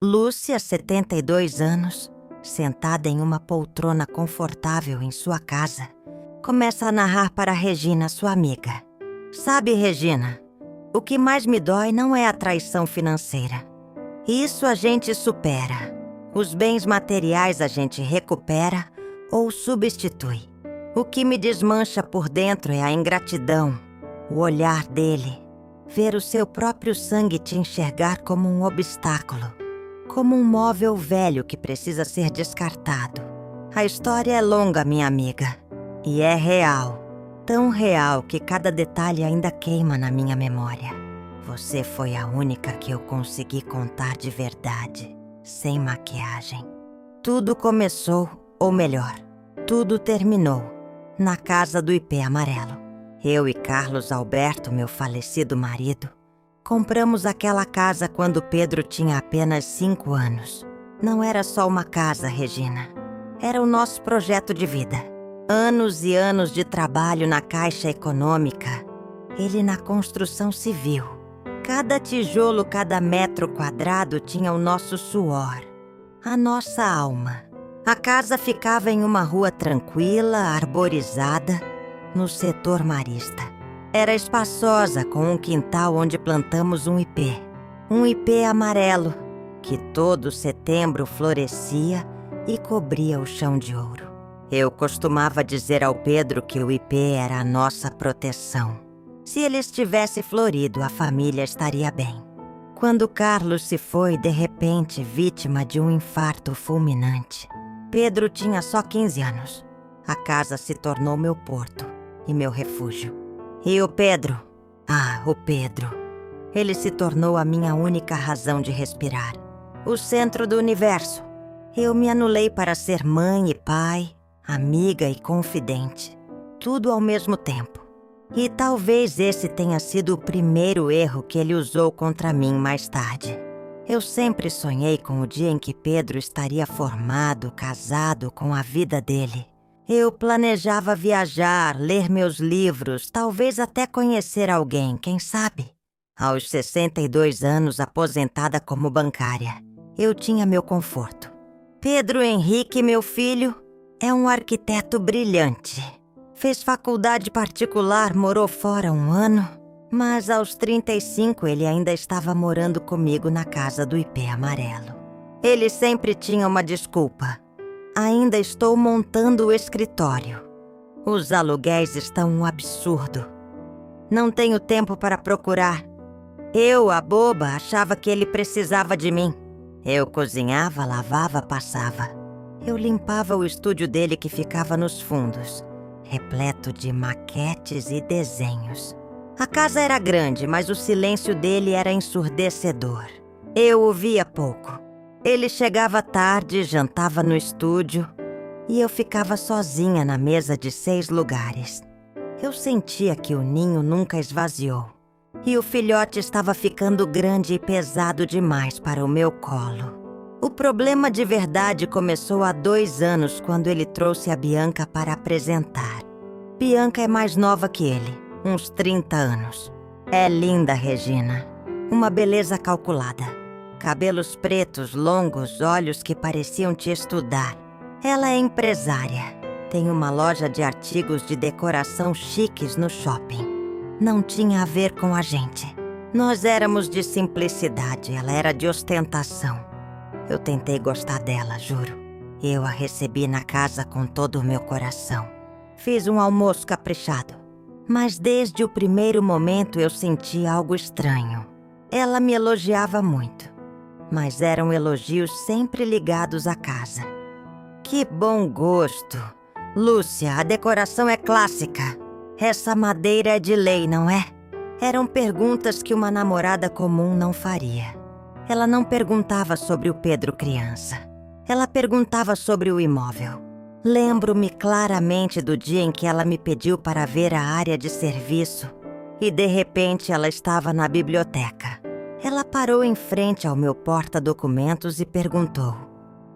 Lúcia, 72 anos, sentada em uma poltrona confortável em sua casa, começa a narrar para Regina, sua amiga. Sabe, Regina, o que mais me dói não é a traição financeira. Isso a gente supera. Os bens materiais a gente recupera ou substitui. O que me desmancha por dentro é a ingratidão, o olhar dele, ver o seu próprio sangue te enxergar como um obstáculo, como um móvel velho que precisa ser descartado. A história é longa, minha amiga, e é real, tão real que cada detalhe ainda queima na minha memória. Você foi a única que eu consegui contar de verdade, sem maquiagem. Tudo começou, ou melhor, tudo terminou, na casa do IP amarelo. Eu e Carlos Alberto, meu falecido marido, compramos aquela casa quando Pedro tinha apenas 5 anos. Não era só uma casa, Regina. Era o nosso projeto de vida. Anos e anos de trabalho na Caixa Econômica, ele na construção civil. Cada tijolo, cada metro quadrado tinha o nosso suor, a nossa alma. A casa ficava em uma rua tranquila, arborizada, no setor marista. Era espaçosa, com um quintal onde plantamos um IP amarelo, que todo setembro florescia e cobria o chão de ouro. Eu costumava dizer ao Pedro que o IP era a nossa proteção. Se ele estivesse florido, a família estaria bem. Quando Carlos se foi, de repente, vítima de um infarto fulminante, Pedro tinha só 15 anos. A casa se tornou meu porto e meu refúgio. E o Pedro? O Pedro. Ele se tornou a minha única razão de respirar. O centro do universo. Eu me anulei para ser mãe e pai, amiga e confidente. Tudo ao mesmo tempo. E talvez esse tenha sido o primeiro erro que ele usou contra mim mais tarde. Eu sempre sonhei com o dia em que Pedro estaria formado, casado com a vida dele. Eu planejava viajar, ler meus livros, talvez até conhecer alguém, quem sabe? Aos 62 anos, aposentada como bancária, eu tinha meu conforto. Pedro Henrique, meu filho, é um arquiteto brilhante. Fez faculdade particular, morou fora 1 ano, mas aos 35 ele ainda estava morando comigo na casa do IP amarelo. Ele sempre tinha uma desculpa. Ainda estou montando o escritório. Os aluguéis estão um absurdo. Não tenho tempo para procurar. Eu, a boba, achava que ele precisava de mim. Eu cozinhava, lavava, passava. Eu limpava o estúdio dele que ficava nos fundos, repleto de maquetes e desenhos. A casa era grande, mas o silêncio dele era ensurdecedor. Eu o via pouco. Ele chegava tarde, jantava no estúdio, e eu ficava sozinha na mesa de 6 lugares. Eu sentia que o ninho nunca esvaziou, e o filhote estava ficando grande e pesado demais para o meu colo. O problema de verdade começou há 2 anos, quando ele trouxe a Bianca para apresentar. Bianca é mais nova que ele, uns 30 anos. É linda, Regina. Uma beleza calculada. Cabelos pretos, longos, olhos que pareciam te estudar. Ela é empresária. Tem uma loja de artigos de decoração chiques no shopping. Não tinha a ver com a gente. Nós éramos de simplicidade, ela era de ostentação. Eu tentei gostar dela, juro. Eu a recebi na casa com todo o meu coração. Fiz um almoço caprichado. Mas desde o primeiro momento eu senti algo estranho. Ela me elogiava muito, mas eram elogios sempre ligados à casa. Que bom gosto! Lúcia, a decoração é clássica. Essa madeira é de lei, não é? Eram perguntas que uma namorada comum não faria. Ela não perguntava sobre o Pedro criança. Ela perguntava sobre o imóvel. Lembro-me claramente do dia em que ela me pediu para ver a área de serviço e, de repente, ela estava na biblioteca. Ela parou em frente ao meu porta-documentos e perguntou,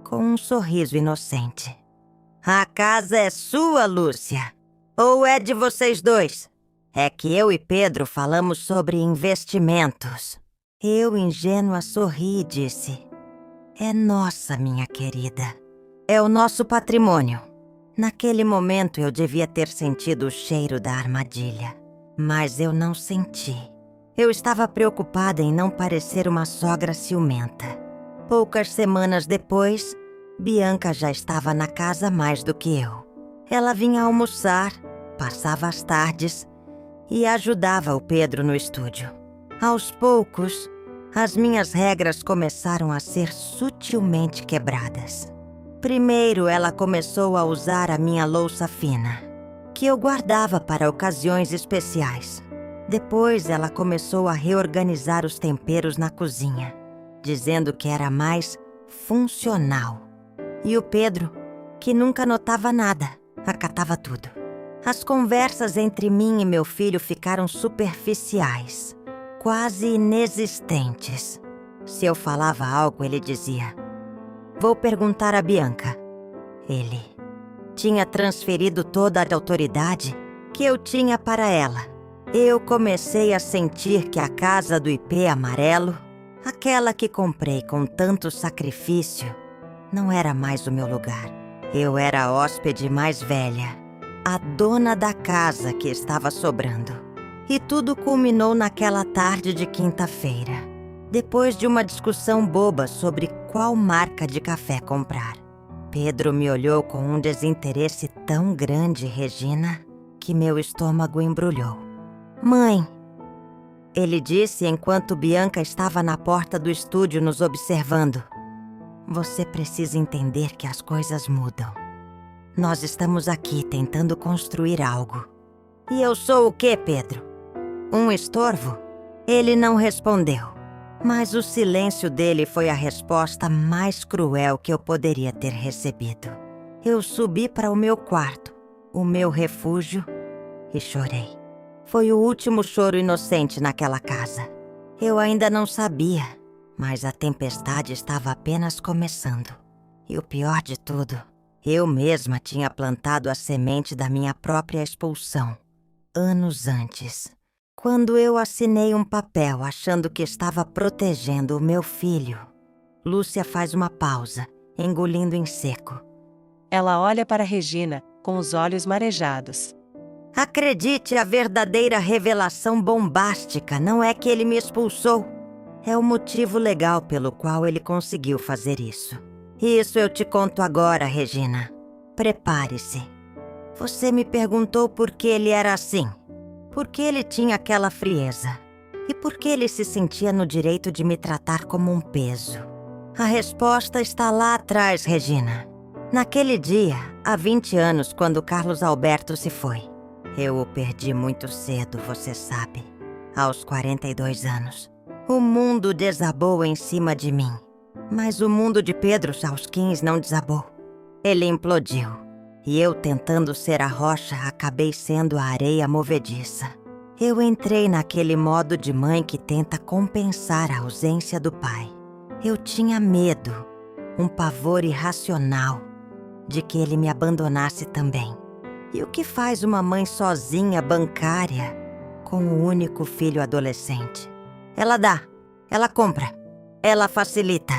com um sorriso inocente: "A casa é sua, Lúcia? Ou é de vocês dois? É que eu e Pedro falamos sobre investimentos." Eu, ingênua, sorri e disse: É nossa, minha querida. É o nosso patrimônio. Naquele momento eu devia ter sentido o cheiro da armadilha, mas eu não senti. Eu estava preocupada em não parecer uma sogra ciumenta. Poucas semanas depois, Bianca já estava na casa mais do que eu. Ela vinha almoçar, passava as tardes e ajudava o Pedro no estúdio. Aos poucos, as minhas regras começaram a ser sutilmente quebradas. Primeiro, ela começou a usar a minha louça fina, que eu guardava para ocasiões especiais. Depois, ela começou a reorganizar os temperos na cozinha, dizendo que era mais funcional. E o Pedro, que nunca notava nada, acatava tudo. As conversas entre mim e meu filho ficaram superficiais, quase inexistentes. Se eu falava algo, ele dizia: "Vou perguntar a Bianca." Ele tinha transferido toda a autoridade que eu tinha para ela. Eu comecei a sentir que a casa do ipê amarelo, aquela que comprei com tanto sacrifício, não era mais o meu lugar. Eu era a hóspede mais velha, a dona da casa que estava sobrando. E tudo culminou naquela tarde de quinta-feira, depois de uma discussão boba sobre qual marca de café comprar. Pedro me olhou com um desinteresse tão grande, Regina, que meu estômago embrulhou. "Mãe," ele disse enquanto Bianca estava na porta do estúdio nos observando, "você precisa entender que as coisas mudam. Nós estamos aqui tentando construir algo." "E eu sou o quê, Pedro? Um estorvo?" Ele não respondeu, mas o silêncio dele foi a resposta mais cruel que eu poderia ter recebido. Eu subi para o meu quarto, o meu refúgio, e chorei. Foi o último choro inocente naquela casa. Eu ainda não sabia, mas a tempestade estava apenas começando. E o pior de tudo, eu mesma tinha plantado a semente da minha própria expulsão, anos antes. Quando eu assinei um papel achando que estava protegendo o meu filho, Lúcia faz uma pausa, engolindo em seco. Ela olha para Regina, com os olhos marejados. Acredite, a verdadeira revelação bombástica não é que ele me expulsou. É o motivo legal pelo qual ele conseguiu fazer isso. Isso eu te conto agora, Regina. Prepare-se. Você me perguntou por que ele era assim. Por que ele tinha aquela frieza? E por que ele se sentia no direito de me tratar como um peso? A resposta está lá atrás, Regina. Naquele dia, há 20 anos, quando Carlos Alberto se foi. Eu o perdi muito cedo, você sabe. Aos 42 anos. O mundo desabou em cima de mim. Mas o mundo de Pedro Chausquins não desabou. Ele implodiu. E eu, tentando ser a rocha, acabei sendo a areia movediça. Eu entrei naquele modo de mãe que tenta compensar a ausência do pai. Eu tinha medo, um pavor irracional, de que ele me abandonasse também. E o que faz uma mãe sozinha, bancária, com o único filho adolescente? Ela dá, ela compra, ela facilita.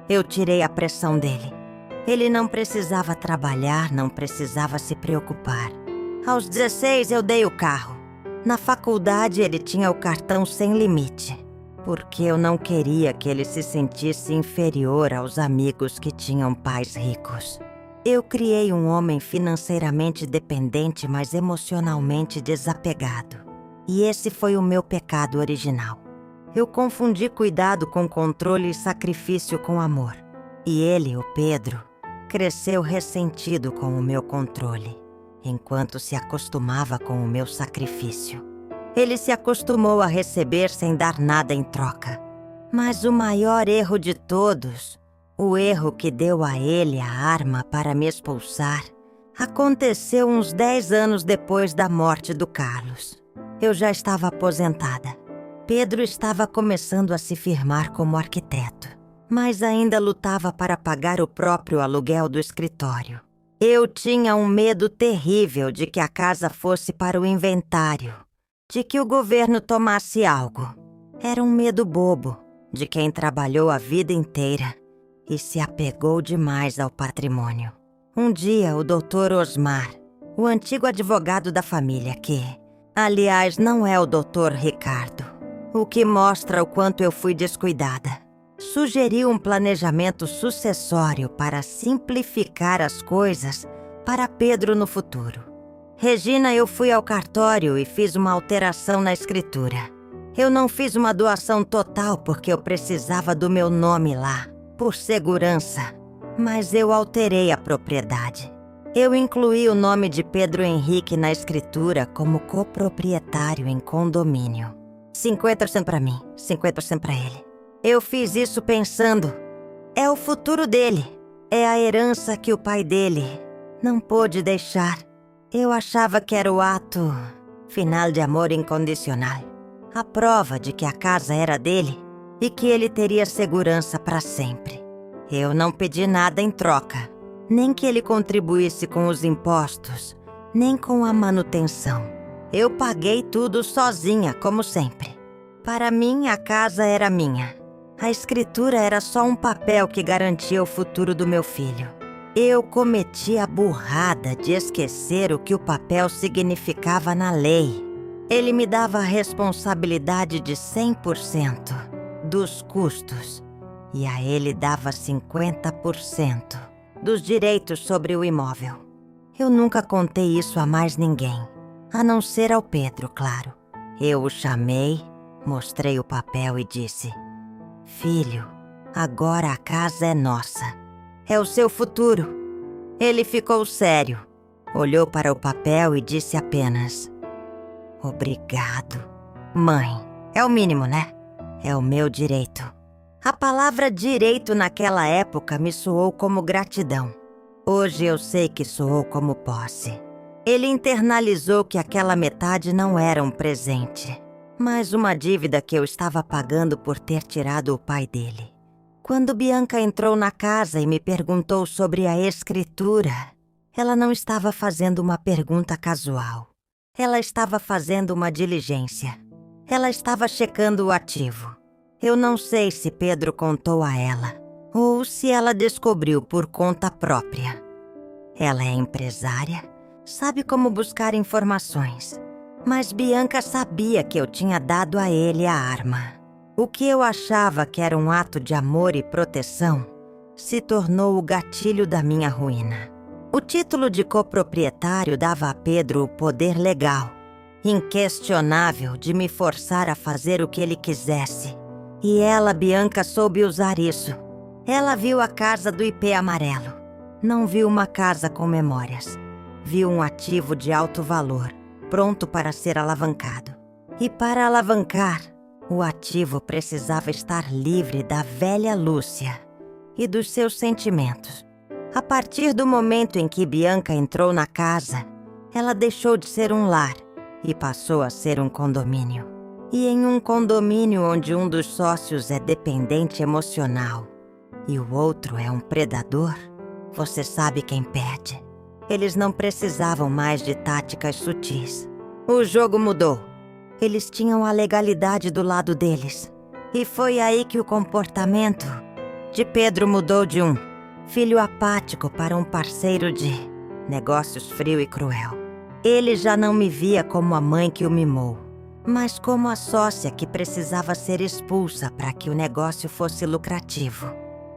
Eu tirei a pressão dele. Ele não precisava trabalhar, não precisava se preocupar. Aos 16 eu dei o carro. Na faculdade ele tinha o cartão sem limite, porque eu não queria que ele se sentisse inferior aos amigos que tinham pais ricos. Eu criei um homem financeiramente dependente, mas emocionalmente desapegado. E esse foi o meu pecado original. Eu confundi cuidado com controle e sacrifício com amor. E ele, o Pedro, cresceu ressentido com o meu controle, enquanto se acostumava com o meu sacrifício. Ele se acostumou a receber sem dar nada em troca. Mas o maior erro de todos, o erro que deu a ele a arma para me expulsar, aconteceu uns 10 anos depois da morte do Carlos. Eu já estava aposentada. Pedro estava começando a se firmar como arquiteto, mas ainda lutava para pagar o próprio aluguel do escritório. Eu tinha um medo terrível de que a casa fosse para o inventário, de que o governo tomasse algo. Era um medo bobo, de quem trabalhou a vida inteira e se apegou demais ao patrimônio. Um dia, o Dr. Osmar, o antigo advogado da família que, aliás, não é o Dr. Ricardo, o que mostra o quanto eu fui descuidada, sugeriu um planejamento sucessório para simplificar as coisas para Pedro no futuro. Regina, eu fui ao cartório e fiz uma alteração na escritura. Eu não fiz uma doação total porque eu precisava do meu nome lá, por segurança, mas eu alterei a propriedade. Eu incluí o nome de Pedro Henrique na escritura como coproprietário em condomínio. 50% para mim, 50% para ele. Eu fiz isso pensando, é o futuro dele, é a herança que o pai dele não pôde deixar. Eu achava que era o ato final de amor incondicional, a prova de que a casa era dele e que ele teria segurança para sempre. Eu não pedi nada em troca, nem que ele contribuísse com os impostos, nem com a manutenção. Eu paguei tudo sozinha, como sempre. Para mim, a casa era minha. A escritura era só um papel que garantia o futuro do meu filho. Eu cometi a burrada de esquecer o que o papel significava na lei. Ele me dava a responsabilidade de 100% dos custos e a ele dava 50% dos direitos sobre o imóvel. Eu nunca contei isso a mais ninguém, a não ser ao Pedro, claro. Eu o chamei, mostrei o papel e disse: "Filho, agora a casa é nossa. É o seu futuro." Ele ficou sério, olhou para o papel e disse apenas: "Obrigado, mãe. É o mínimo, né? É o meu direito." A palavra direito naquela época me soou como gratidão. Hoje eu sei que soou como posse. Ele internalizou que aquela metade não era um presente, mas uma dívida que eu estava pagando por ter tirado o pai dele. Quando Bianca entrou na casa e me perguntou sobre a escritura, ela não estava fazendo uma pergunta casual. Ela estava fazendo uma diligência. Ela estava checando o ativo. Eu não sei se Pedro contou a ela ou se ela descobriu por conta própria. Ela é empresária, sabe como buscar informações, mas Bianca sabia que eu tinha dado a ele a arma. O que eu achava que era um ato de amor e proteção se tornou o gatilho da minha ruína. O título de coproprietário dava a Pedro o poder legal, inquestionável, de me forçar a fazer o que ele quisesse. E ela, Bianca, soube usar isso. Ela viu a casa do IP amarelo. Não viu uma casa com memórias. Viu um ativo de alto valor, pronto para ser alavancado. E para alavancar, o ativo precisava estar livre da velha Lúcia e dos seus sentimentos. A partir do momento em que Bianca entrou na casa, ela deixou de ser um lar e passou a ser um condomínio. E em um condomínio onde um dos sócios é dependente emocional e o outro é um predador, você sabe quem perde. Eles não precisavam mais de táticas sutis. O jogo mudou. Eles tinham a legalidade do lado deles. E foi aí que o comportamento de Pedro mudou de um filho apático para um parceiro de negócios frio e cruel. Ele já não me via como a mãe que o mimou, mas como a sócia que precisava ser expulsa para que o negócio fosse lucrativo.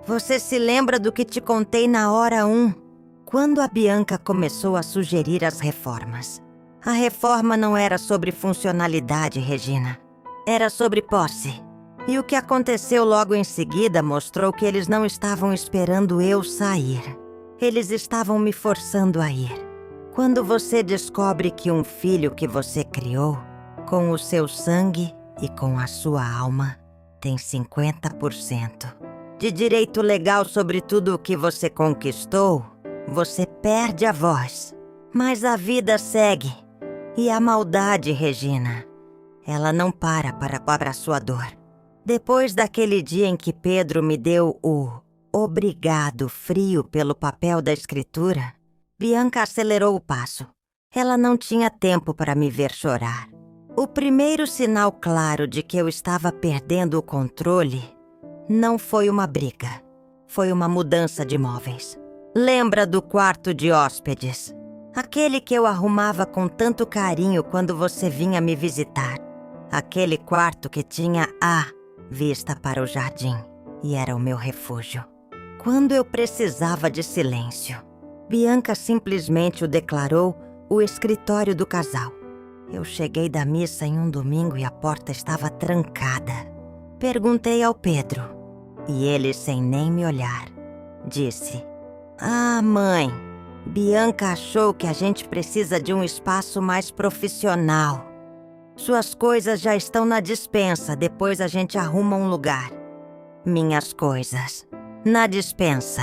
Você se lembra do que te contei na hora 1, quando a Bianca começou a sugerir as reformas? A reforma não era sobre funcionalidade, Regina. Era sobre posse. E o que aconteceu logo em seguida mostrou que eles não estavam esperando eu sair. Eles estavam me forçando a ir. Quando você descobre que um filho que você criou, com o seu sangue e com a sua alma, tem 50% de direito legal sobre tudo o que você conquistou, você perde a voz. Mas a vida segue. E a maldade, Regina, ela não para a sua dor. Depois daquele dia em que Pedro me deu o obrigado frio pelo papel da escritura, Bianca acelerou o passo. Ela não tinha tempo para me ver chorar. O primeiro sinal claro de que eu estava perdendo o controle não foi uma briga. foi uma mudança de móveis. Lembra do quarto de hóspedes? Aquele que eu arrumava com tanto carinho quando você vinha me visitar. Aquele quarto que tinha a vista para o jardim e era o meu refúgio. Quando eu precisava de silêncio, Bianca simplesmente o declarou o escritório do casal. Eu cheguei da missa em um domingo e a porta estava trancada. Perguntei ao Pedro e ele, sem nem me olhar, disse: "Ah, mãe, Bianca achou que a gente precisa de um espaço mais profissional. Suas coisas já estão na despensa, depois a gente arruma um lugar." Minhas coisas. Na despensa.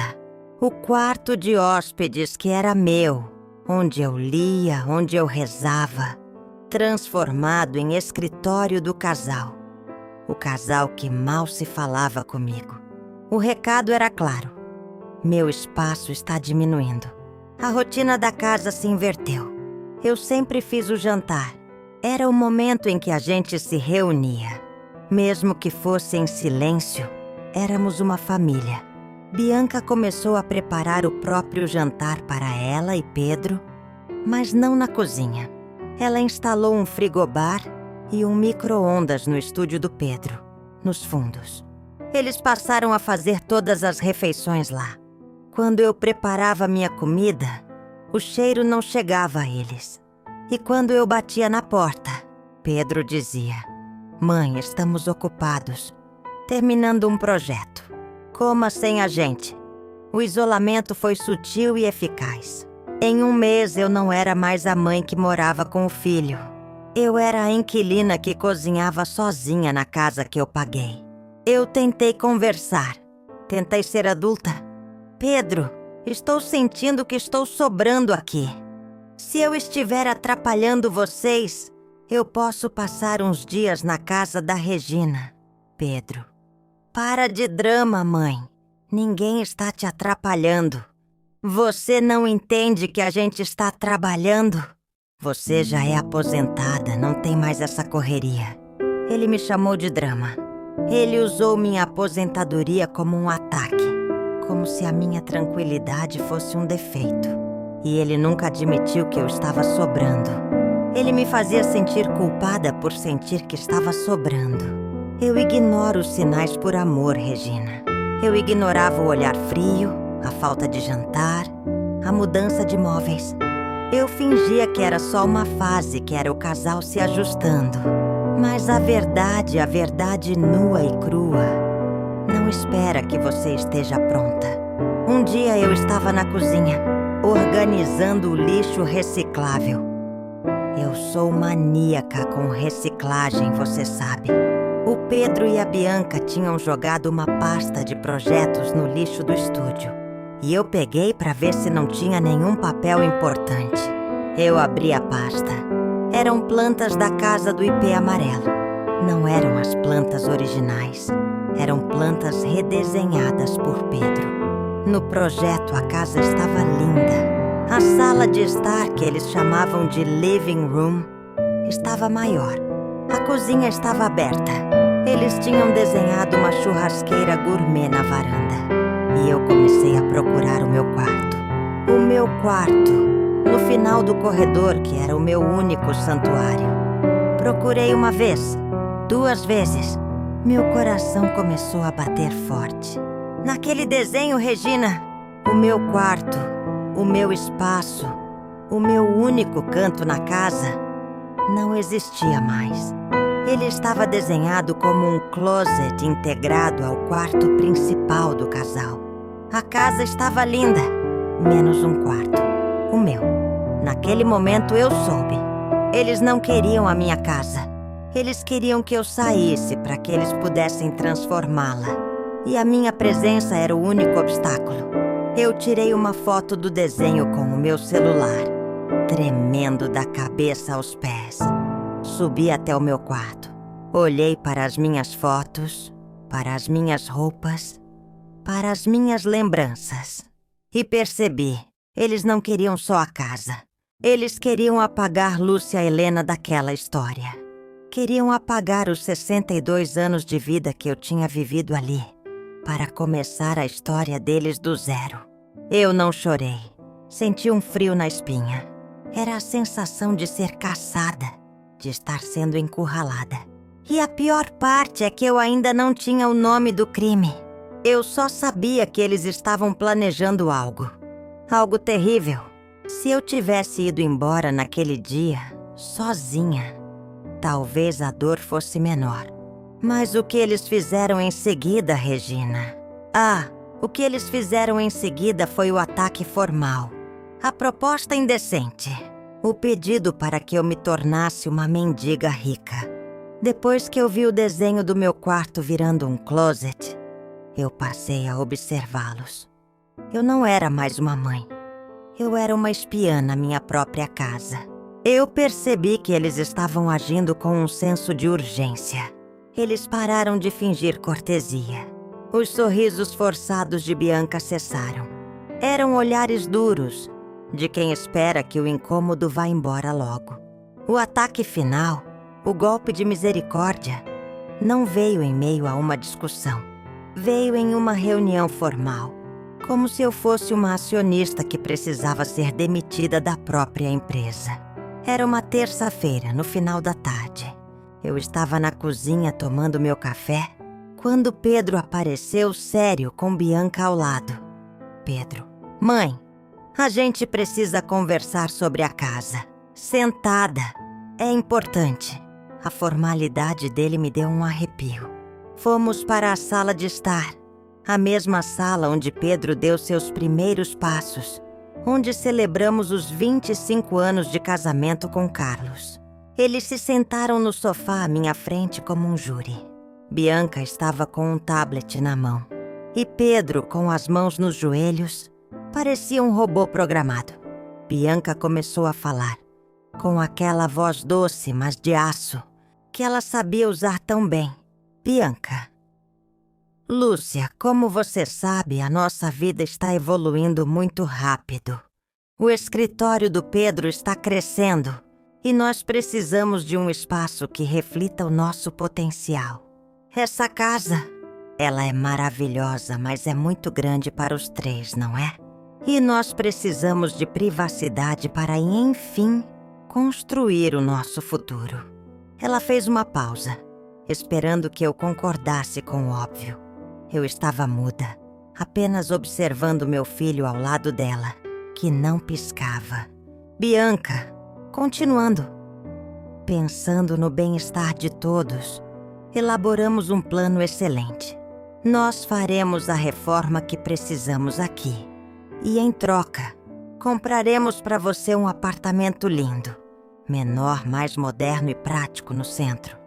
O quarto de hóspedes que era meu, onde eu lia, onde eu rezava, transformado em escritório do casal. O casal que mal se falava comigo. O recado era claro. Meu espaço está diminuindo. A rotina da casa se inverteu. Eu sempre fiz o jantar. Era o momento em que a gente se reunia. Mesmo que fosse em silêncio, éramos uma família. Bianca começou a preparar o próprio jantar para ela e Pedro, mas não na cozinha. Ela instalou um frigobar e um micro-ondas no estúdio do Pedro, nos fundos. Eles passaram a fazer todas as refeições lá. Quando eu preparava minha comida, o cheiro não chegava a eles. E quando eu batia na porta, Pedro dizia: "Mãe, estamos ocupados, terminando um projeto. Coma sem a gente." O isolamento foi sutil e eficaz. Em um mês eu não era mais a mãe que morava com o filho. Eu era a inquilina que cozinhava sozinha na casa que eu paguei. Eu tentei conversar. Tentei ser adulta. "Pedro, estou sentindo que estou sobrando aqui. Se eu estiver atrapalhando vocês, eu posso passar uns dias na casa da Regina." "Pedro, para de drama, mãe. Ninguém está te atrapalhando. Você não entende que a gente está trabalhando? Você já é aposentada, não tem mais essa correria." Ele me chamou de drama. Ele usou minha aposentadoria como um ataque, como se a minha tranquilidade fosse um defeito. E ele nunca admitiu que eu estava sobrando. Ele me fazia sentir culpada por sentir que estava sobrando. Eu ignoro os sinais por amor, Regina. Eu ignorava o olhar frio, a falta de jantar, a mudança de móveis. Eu fingia que era só uma fase, que era o casal se ajustando. Mas a verdade nua e crua, não espera que você esteja pronta. Um dia eu estava na cozinha, organizando o lixo reciclável. Eu sou maníaca com reciclagem, você sabe. O Pedro e a Bianca tinham jogado uma pasta de projetos no lixo do estúdio. E eu peguei para ver se não tinha nenhum papel importante. Eu abri a pasta. Eram plantas da casa do ipê amarelo. Não eram as plantas originais. Eram plantas redesenhadas por Pedro. No projeto, a casa estava linda. A sala de estar, que eles chamavam de living room, estava maior. A cozinha estava aberta. Eles tinham desenhado uma churrasqueira gourmet na varanda. E eu comecei a procurar o meu quarto. O meu quarto, no final do corredor, que era o meu único santuário. Procurei uma vez, 2 vezes. Meu coração começou a bater forte. Naquele desenho, Regina, o meu quarto, o meu espaço, o meu único canto na casa, não existia mais. Ele estava desenhado como um closet integrado ao quarto principal do casal. A casa estava linda, menos um quarto, o meu. Naquele momento eu soube. Eles não queriam a minha casa. Eles queriam que eu saísse para que eles pudessem transformá-la. E a minha presença era o único obstáculo. Eu tirei uma foto do desenho com o meu celular, tremendo da cabeça aos pés. Subi até o meu quarto. Olhei para as minhas fotos, para as minhas roupas, para as minhas lembranças. E percebi, eles não queriam só a casa. Eles queriam apagar Lúcia Helena daquela história. Queriam apagar os 62 anos de vida que eu tinha vivido ali. para começar a história deles do zero. Eu não chorei. Senti um frio na espinha. Era a sensação de ser caçada, de estar sendo encurralada. E a pior parte é que eu ainda não tinha o nome do crime. Eu só sabia que eles estavam planejando algo. Algo terrível. Se eu tivesse ido embora naquele dia, sozinha, talvez a dor fosse menor. Mas o que eles fizeram em seguida, Regina? O que eles fizeram em seguida foi o ataque formal. A proposta indecente. O pedido para que eu me tornasse uma mendiga rica. Depois que eu vi o desenho do meu quarto virando um closet, eu passei a observá-los. Eu não era mais uma mãe. Eu era uma espiã na minha própria casa. Eu percebi que eles estavam agindo com um senso de urgência. Eles pararam de fingir cortesia. Os sorrisos forçados de Bianca cessaram. Eram olhares duros, de quem espera que o incômodo vá embora logo. O ataque final, o golpe de misericórdia, não veio em meio a uma discussão. Veio em uma reunião formal, como se eu fosse uma acionista que precisava ser demitida da própria empresa. Era uma terça-feira, no final da tarde. Eu estava na cozinha tomando meu café, quando Pedro apareceu sério com Bianca ao lado. Pedro: "Mãe, a gente precisa conversar sobre a casa. Sentada. É importante." A formalidade dele me deu um arrepio. Fomos para a sala de estar. A mesma sala onde Pedro deu seus primeiros passos. Onde celebramos os 25 anos de casamento com Carlos. Eles se sentaram no sofá à minha frente como um júri. Bianca estava com um tablet na mão. E Pedro, com as mãos nos joelhos, parecia um robô programado. Bianca começou a falar, com aquela voz doce, mas de aço, que ela sabia usar tão bem. Bianca: "Lúcia, como você sabe, a nossa vida está evoluindo muito rápido. O escritório do Pedro está crescendo e nós precisamos de um espaço que reflita o nosso potencial. Essa casa, ela é maravilhosa, mas é muito grande para os três, não é? E nós precisamos de privacidade para, enfim, construir o nosso futuro." Ela fez uma pausa, esperando que eu concordasse com o óbvio. Eu estava muda, apenas observando meu filho ao lado dela, que não piscava. Bianca, continuando: "Pensando no bem-estar de todos, elaboramos um plano excelente. Nós faremos a reforma que precisamos aqui. E em troca, compraremos para você um apartamento lindo. Menor, mais moderno e prático no centro.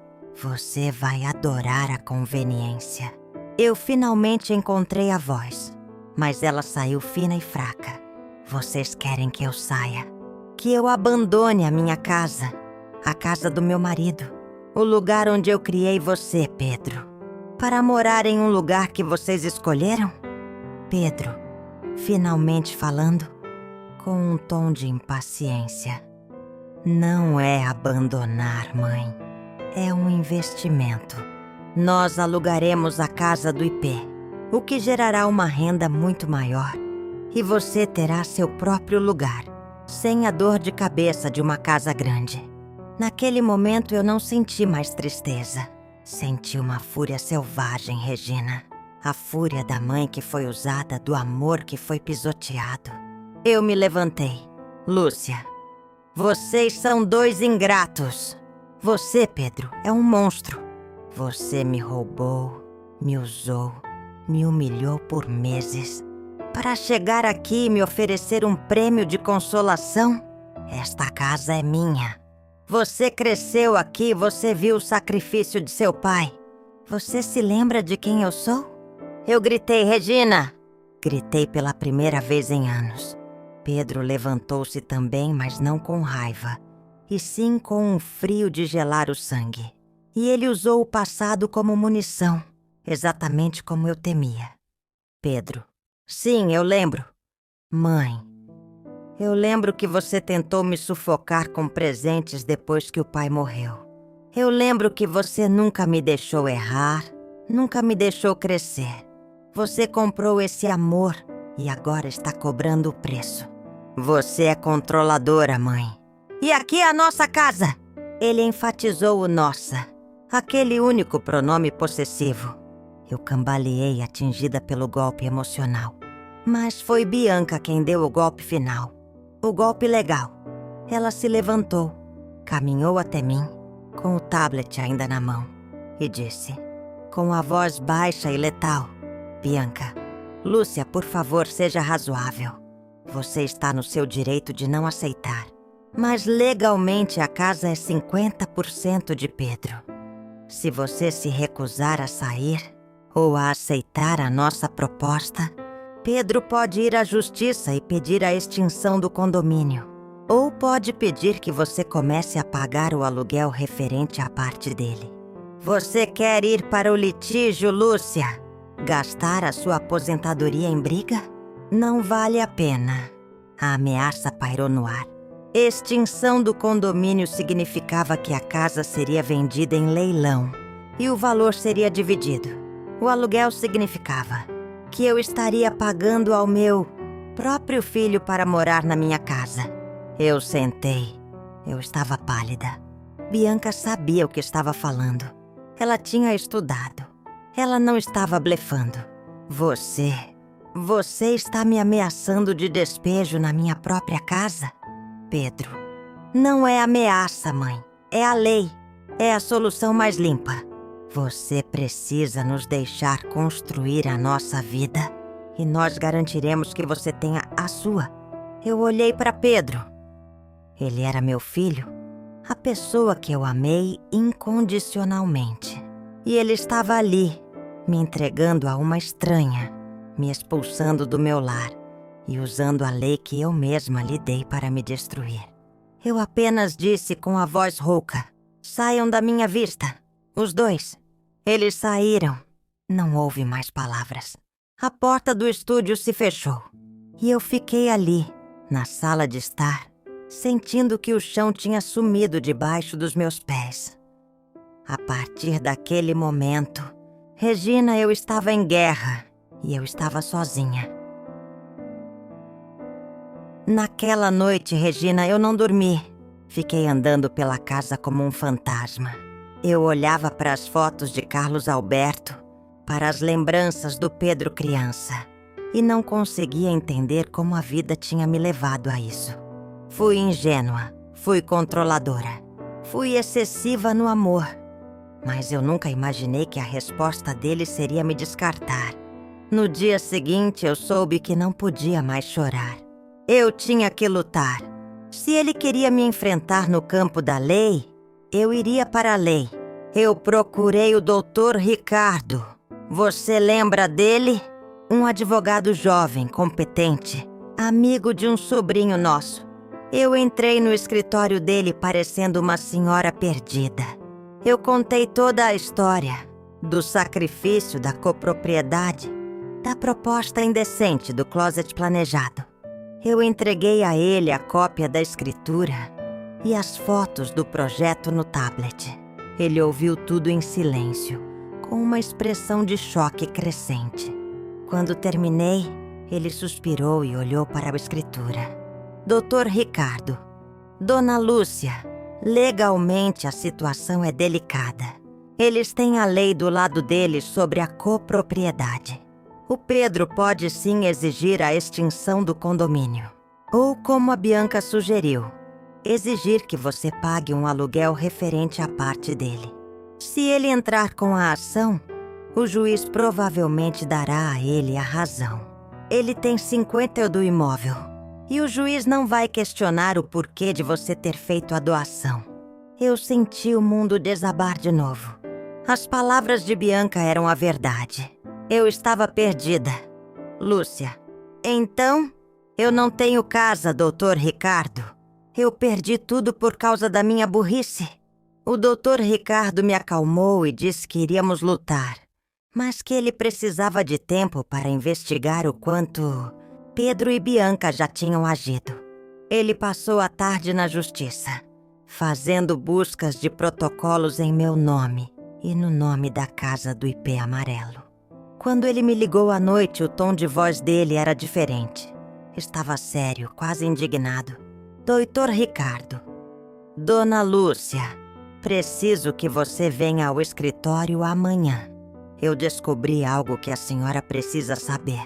Você vai adorar a conveniência." Eu finalmente encontrei a voz, mas ela saiu fina e fraca. "Vocês querem que eu saia? Que eu abandone a minha casa? A casa do meu marido? O lugar onde eu criei você, Pedro? Para morar em um lugar que vocês escolheram?" Pedro, finalmente falando, com um tom de impaciência: "Não é abandonar, mãe. É um investimento. Nós alugaremos a casa do IP, o que gerará uma renda muito maior. E você terá seu próprio lugar, sem a dor de cabeça de uma casa grande." Naquele momento eu não senti mais tristeza. Senti uma fúria selvagem, Regina. A fúria da mãe que foi usada, do amor que foi pisoteado. Eu me levantei. "Lúcia, vocês são dois ingratos. Você, Pedro, é um monstro. Você me roubou, me usou, me humilhou por meses. Para chegar aqui e me oferecer um prêmio de consolação? Esta casa é minha. Você cresceu aqui, você viu o sacrifício de seu pai. Você se lembra de quem eu sou?" Eu gritei: "Regina!" Gritei pela primeira vez em anos. Pedro levantou-se também, mas não com raiva, e sim com um frio de gelar o sangue. E ele usou o passado como munição, exatamente como eu temia. Pedro: "Sim, eu lembro." "Mãe, eu lembro que você tentou me sufocar com presentes depois que o pai morreu. Eu lembro que você nunca me deixou errar, nunca me deixou crescer. Você comprou esse amor e agora está cobrando o preço. Você é controladora, mãe. E aqui é a nossa casa. Ele enfatizou o nossa, aquele único pronome possessivo. Eu cambaleei, atingida pelo golpe emocional. Mas foi Bianca quem deu o golpe final. O golpe legal. Ela se levantou, caminhou até mim, com o tablet ainda na mão, e disse, com a voz baixa e letal, Bianca, Lúcia, por favor, seja razoável. Você está no seu direito de não aceitar. Mas legalmente a casa é 50% de Pedro. Se você se recusar a sair ou a aceitar a nossa proposta, Pedro pode ir à justiça e pedir a extinção do condomínio. Ou pode pedir que você comece a pagar o aluguel referente à parte dele. Você quer ir para o litígio, Lúcia? Gastar a sua aposentadoria em briga? Não vale a pena. A ameaça pairou no ar. Extinção do condomínio significava que a casa seria vendida em leilão e o valor seria dividido. O aluguel significava que eu estaria pagando ao meu próprio filho para morar na minha casa. Eu sentei. Eu estava pálida. Bianca sabia o que estava falando. Ela tinha estudado. Ela não estava blefando. Você está me ameaçando de despejo na minha própria casa? Pedro, não é ameaça, mãe. É a lei. É a solução mais limpa. Você precisa nos deixar construir a nossa vida e nós garantiremos que você tenha a sua. Eu olhei para Pedro. Ele era meu filho, a pessoa que eu amei incondicionalmente. E ele estava ali, me entregando a uma estranha, me expulsando do meu lar e usando a lei que eu mesma lhe dei para me destruir. Eu apenas disse com a voz rouca, saiam da minha vista, os dois. Eles saíram. Não houve mais palavras. A porta do estúdio se fechou. E eu fiquei ali, na sala de estar, sentindo que o chão tinha sumido debaixo dos meus pés. A partir daquele momento, Regina, eu estava em guerra e eu estava sozinha. Naquela noite, Regina, eu não dormi. Fiquei andando pela casa como um fantasma. Eu olhava para as fotos de Carlos Alberto, para as lembranças do Pedro criança, e não conseguia entender como a vida tinha me levado a isso. Fui ingênua, fui controladora, fui excessiva no amor, mas eu nunca imaginei que a resposta dele seria me descartar. No dia seguinte, eu soube que não podia mais chorar. Eu tinha que lutar. Se ele queria me enfrentar no campo da lei, eu iria para a lei. Eu procurei o Dr. Ricardo. Você lembra dele? Um advogado jovem, competente, amigo de um sobrinho nosso. Eu entrei no escritório dele parecendo uma senhora perdida. Eu contei toda a história, do sacrifício da copropriedade, da proposta indecente do closet planejado. Eu entreguei a ele a cópia da escritura e as fotos do projeto no tablet. Ele ouviu tudo em silêncio, com uma expressão de choque crescente. Quando terminei, ele suspirou e olhou para a escritura. Dr. Ricardo, Dona Lúcia, legalmente a situação é delicada. Eles têm a lei do lado deles sobre a copropriedade. O Pedro pode sim exigir a extinção do condomínio. Ou, como a Bianca sugeriu, exigir que você pague um aluguel referente à parte dele. Se ele entrar com a ação, o juiz provavelmente dará a ele a razão. Ele tem 50 do imóvel e o juiz não vai questionar o porquê de você ter feito a doação. Eu senti o mundo desabar de novo. As palavras de Bianca eram a verdade. Eu estava perdida. Lúcia, então, eu não tenho casa, Dr. Ricardo. Eu perdi tudo por causa da minha burrice. O Dr. Ricardo me acalmou e disse que iríamos lutar, mas que ele precisava de tempo para investigar o quanto Pedro e Bianca já tinham agido. Ele passou a tarde na justiça, fazendo buscas de protocolos em meu nome e no nome da casa do IP amarelo. Quando ele me ligou à noite, o tom de voz dele era diferente. Estava sério, quase indignado. Doutor Ricardo. Dona Lúcia, preciso que você venha ao escritório amanhã. Eu descobri algo que a senhora precisa saber.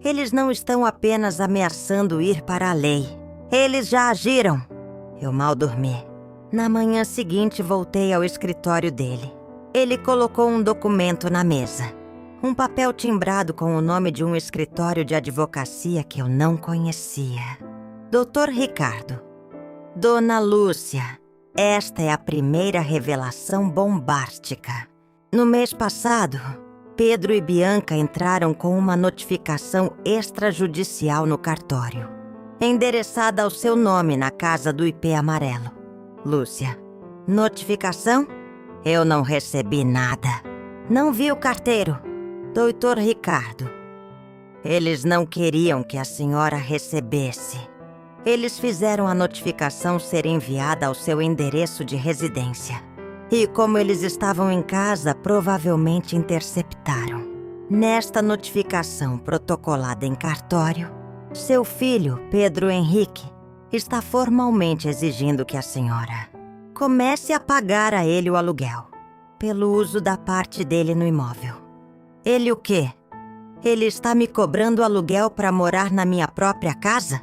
Eles não estão apenas ameaçando ir para a lei. Eles já agiram. Eu mal dormi. Na manhã seguinte, voltei ao escritório dele. Ele colocou um documento na mesa. Um papel timbrado com o nome de um escritório de advocacia que eu não conhecia. Doutor Ricardo. Dona Lúcia, esta é a primeira revelação bombástica. No mês passado, Pedro e Bianca entraram com uma notificação extrajudicial no cartório, endereçada ao seu nome na casa do IP amarelo. Lúcia, notificação? Eu não recebi nada. Não vi o carteiro. Doutor Ricardo, eles não queriam que a senhora recebesse. Eles fizeram a notificação ser enviada ao seu endereço de residência. E como eles estavam em casa, provavelmente interceptaram. Nesta notificação protocolada em cartório, seu filho, Pedro Henrique, está formalmente exigindo que a senhora comece a pagar a ele o aluguel, pelo uso da parte dele no imóvel. Ele o quê? Ele está me cobrando aluguel para morar na minha própria casa?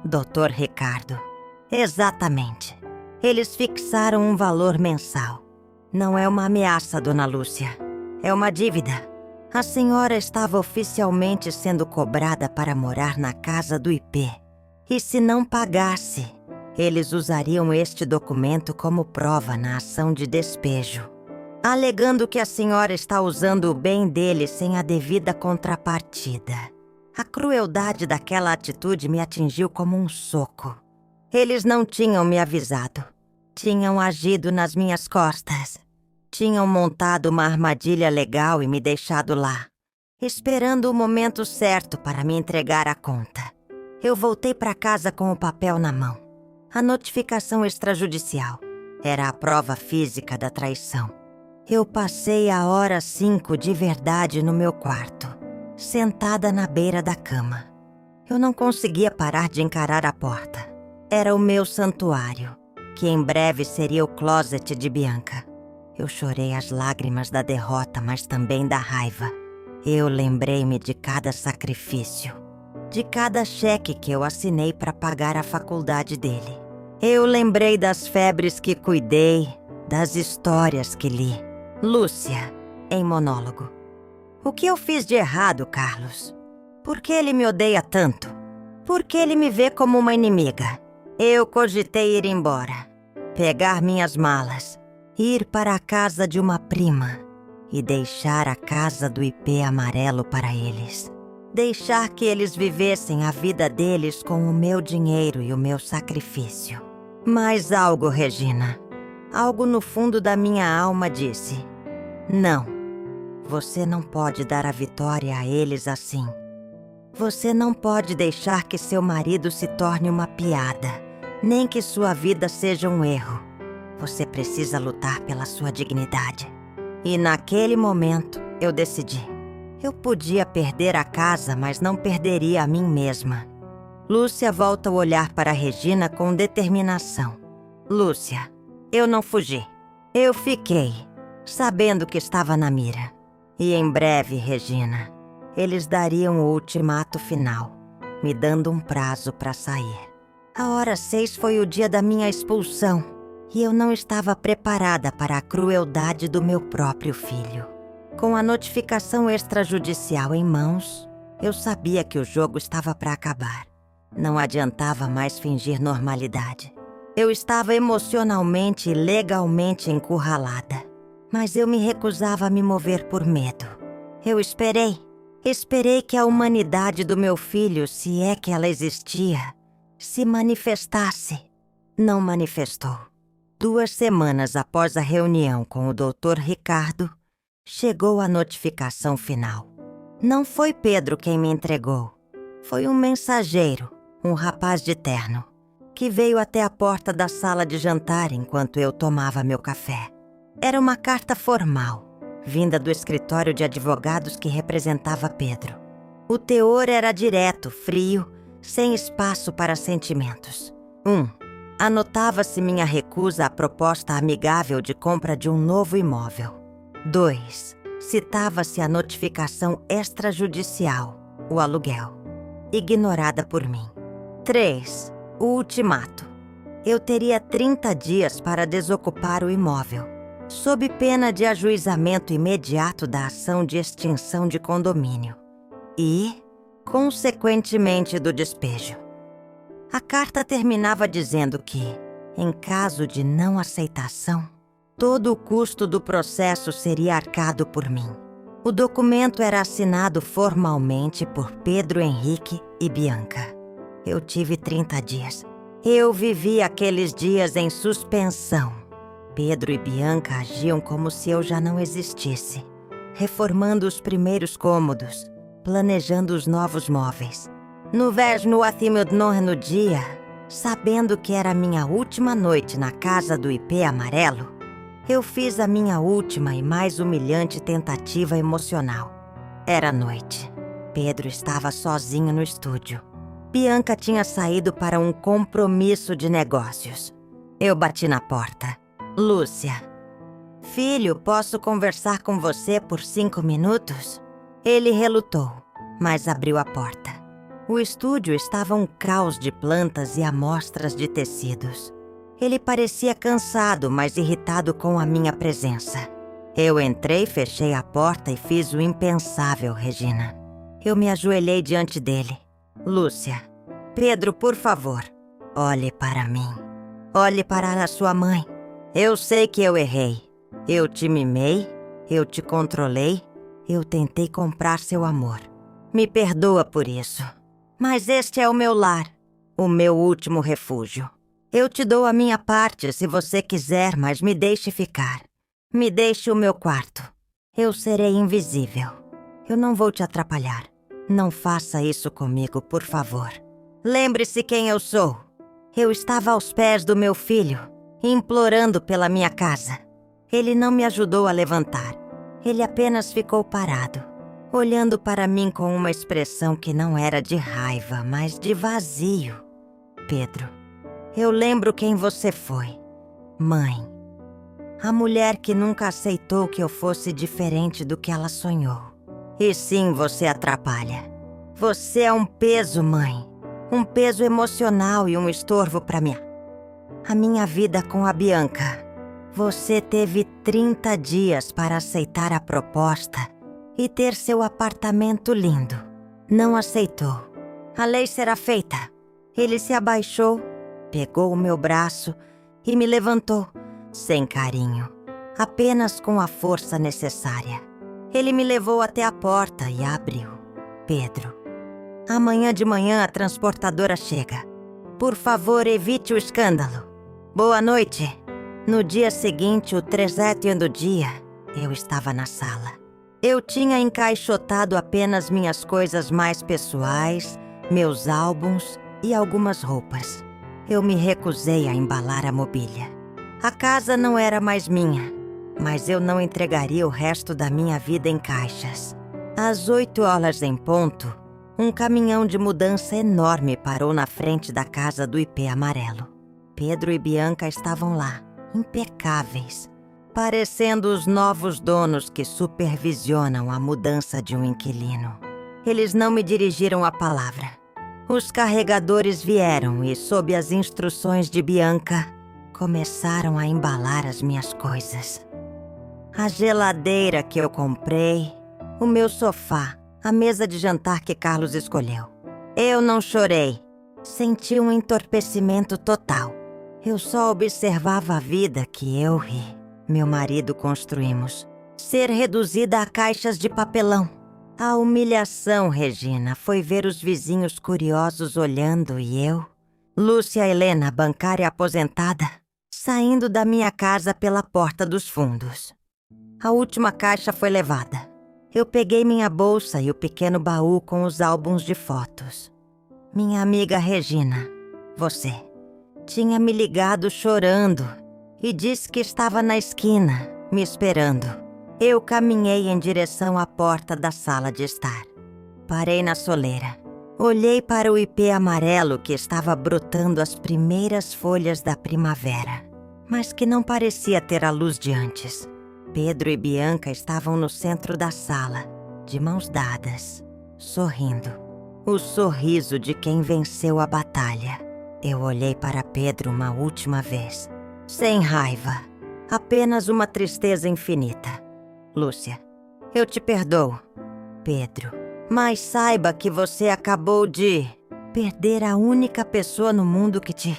Doutor Ricardo, exatamente. Eles fixaram um valor mensal. Não é uma ameaça, Dona Lúcia. É uma dívida. A senhora estava oficialmente sendo cobrada para morar na casa do IP. E se não pagasse, eles usariam este documento como prova na ação de despejo, alegando que a senhora está usando o bem dele sem a devida contrapartida. A crueldade daquela atitude me atingiu como um soco. Eles não tinham me avisado. Tinham agido nas minhas costas. Tinham montado uma armadilha legal e me deixado lá, esperando o momento certo para me entregar a conta. Eu voltei para casa com o papel na mão. A notificação extrajudicial era a prova física da traição. Eu passei a hora 5 de verdade no meu quarto, sentada na beira da cama. Eu não conseguia parar de encarar a porta. Era o meu santuário, que em breve seria o closet de Bianca. Eu chorei as lágrimas da derrota, mas também da raiva. Eu lembrei-me de cada sacrifício, de cada cheque que eu assinei para pagar a faculdade dele. Eu lembrei das febres que cuidei, das histórias que li. Lúcia, em monólogo. O que eu fiz de errado, Carlos? Por que ele me odeia tanto? Por que ele me vê como uma inimiga? Eu cogitei ir embora, pegar minhas malas, ir para a casa de uma prima e deixar a casa do IP amarelo para eles. Deixar que eles vivessem a vida deles com o meu dinheiro e o meu sacrifício. Mas algo, Regina, algo no fundo da minha alma disse: não, você não pode dar a vitória a eles assim. Você não pode deixar que seu marido se torne uma piada, nem que sua vida seja um erro. Você precisa lutar pela sua dignidade. E naquele momento, eu decidi. Eu podia perder a casa, mas não perderia a mim mesma. Lúcia volta a olhar para Regina com determinação. Lúcia, eu não fugi. Eu fiquei, sabendo que estava na mira. E em breve, Regina, eles dariam o ultimato final, me dando um prazo para sair. A hora 6 foi o dia da minha expulsão, e eu não estava preparada para a crueldade do meu próprio filho. Com a notificação extrajudicial em mãos, eu sabia que o jogo estava para acabar. Não adiantava mais fingir normalidade. Eu estava emocionalmente e legalmente encurralada, mas eu me recusava a me mover por medo. Eu esperei que a humanidade do meu filho, se é que ela existia, se manifestasse. Não manifestou. 2 semanas após a reunião com o Dr. Ricardo, chegou a notificação final. Não foi Pedro quem me entregou. Foi um mensageiro, um rapaz de terno, que veio até a porta da sala de jantar enquanto eu tomava meu café. Era uma carta formal, vinda do escritório de advogados que representava Pedro. O teor era direto, frio, sem espaço para sentimentos. 1. Anotava-se minha recusa à proposta amigável de compra de um novo imóvel. 2. Citava-se a notificação extrajudicial, o aluguel, ignorada por mim. 3. O ultimato. Eu teria 30 dias para desocupar o imóvel, sob pena de ajuizamento imediato da ação de extinção de condomínio e, consequentemente, do despejo. A carta terminava dizendo que, em caso de não aceitação, todo o custo do processo seria arcado por mim. O documento era assinado formalmente por Pedro Henrique e Bianca. Eu tive 30 dias. Eu vivi aqueles dias em suspensão. Pedro e Bianca agiam como se eu já não existisse, reformando os primeiros cômodos, planejando os novos móveis. No no dia, sabendo que era minha última noite na casa do IP amarelo, eu fiz a minha última e mais humilhante tentativa emocional. Era noite. Pedro estava sozinho no estúdio. Bianca tinha saído para um compromisso de negócios. Eu bati na porta. Lúcia. Filho, posso conversar com você por 5 minutos? Ele relutou, mas abriu a porta. O estúdio estava um caos de plantas e amostras de tecidos. Ele parecia cansado, mas irritado com a minha presença. Eu entrei, fechei a porta e fiz o impensável, Regina. Eu me ajoelhei diante dele. Lúcia, Pedro, por favor, olhe para mim. Olhe para a sua mãe. Eu sei que eu errei. Eu te mimei, eu te controlei, eu tentei comprar seu amor. Me perdoa por isso. Mas este é o meu lar, o meu último refúgio. Eu te dou a minha parte se você quiser, mas me deixe ficar. Me deixe o meu quarto. Eu serei invisível. Eu não vou te atrapalhar. Não faça isso comigo, por favor. Lembre-se quem eu sou. Eu estava aos pés do meu filho, implorando pela minha casa. Ele não me ajudou a levantar. Ele apenas ficou parado, olhando para mim com uma expressão que não era de raiva, mas de vazio. Pedro, eu lembro quem você foi. Mãe. A mulher que nunca aceitou que eu fosse diferente do que ela sonhou. E sim, você atrapalha. Você é um peso, mãe. Um peso emocional e um estorvo para mim. A minha vida com a Bianca. Você teve 30 dias para aceitar a proposta e ter seu apartamento lindo. Não aceitou. A lei será feita. Ele se abaixou, pegou o meu braço e me levantou, sem carinho, apenas com a força necessária. Ele me levou até a porta e a abriu. Pedro, amanhã de manhã a transportadora chega. Por favor, evite o escândalo. Boa noite. No dia seguinte, o 3º do dia, eu estava na sala. Eu tinha encaixotado apenas minhas coisas mais pessoais, meus álbuns e algumas roupas. Eu me recusei a embalar a mobília. A casa não era mais minha, mas eu não entregaria o resto da minha vida em caixas. Às 8 horas em ponto, um caminhão de mudança enorme parou na frente da casa do IP amarelo. Pedro e Bianca estavam lá, impecáveis, parecendo os novos donos que supervisionam a mudança de um inquilino. Eles não me dirigiram a palavra. Os carregadores vieram e, sob as instruções de Bianca, começaram a embalar as minhas coisas. A geladeira que eu comprei, o meu sofá, a mesa de jantar que Carlos escolheu. Eu não chorei. Senti um entorpecimento total. Eu só observava a vida que eu e meu marido construímos ser reduzida a caixas de papelão. A humilhação, Regina, foi ver os vizinhos curiosos olhando e eu, Lúcia Helena, bancária aposentada, saindo da minha casa pela porta dos fundos. A última caixa foi levada. Eu peguei minha bolsa e o pequeno baú com os álbuns de fotos. Minha amiga Regina, você, tinha me ligado chorando e disse que estava na esquina, me esperando. Eu caminhei em direção à porta da sala de estar. Parei na soleira. Olhei para o ipê amarelo que estava brotando as primeiras folhas da primavera, mas que não parecia ter a luz de antes. Pedro e Bianca estavam no centro da sala, de mãos dadas, sorrindo. O sorriso de quem venceu a batalha. Eu olhei para Pedro uma última vez, sem raiva, apenas uma tristeza infinita. Lúcia, eu te perdoo. Pedro, mas saiba que você acabou de perder a única pessoa no mundo que te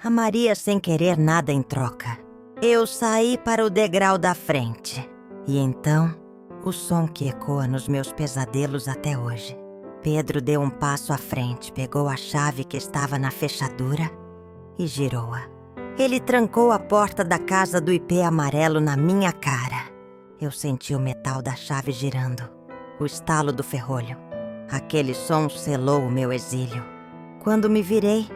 amaria sem querer nada em troca. Eu saí para o degrau da frente. E então, o som que ecoa nos meus pesadelos até hoje. Pedro deu um passo à frente, pegou a chave que estava na fechadura e girou-a. Ele trancou a porta da casa do ipê amarelo na minha cara. Eu senti o metal da chave girando, o estalo do ferrolho. Aquele som selou o meu exílio. Quando me virei,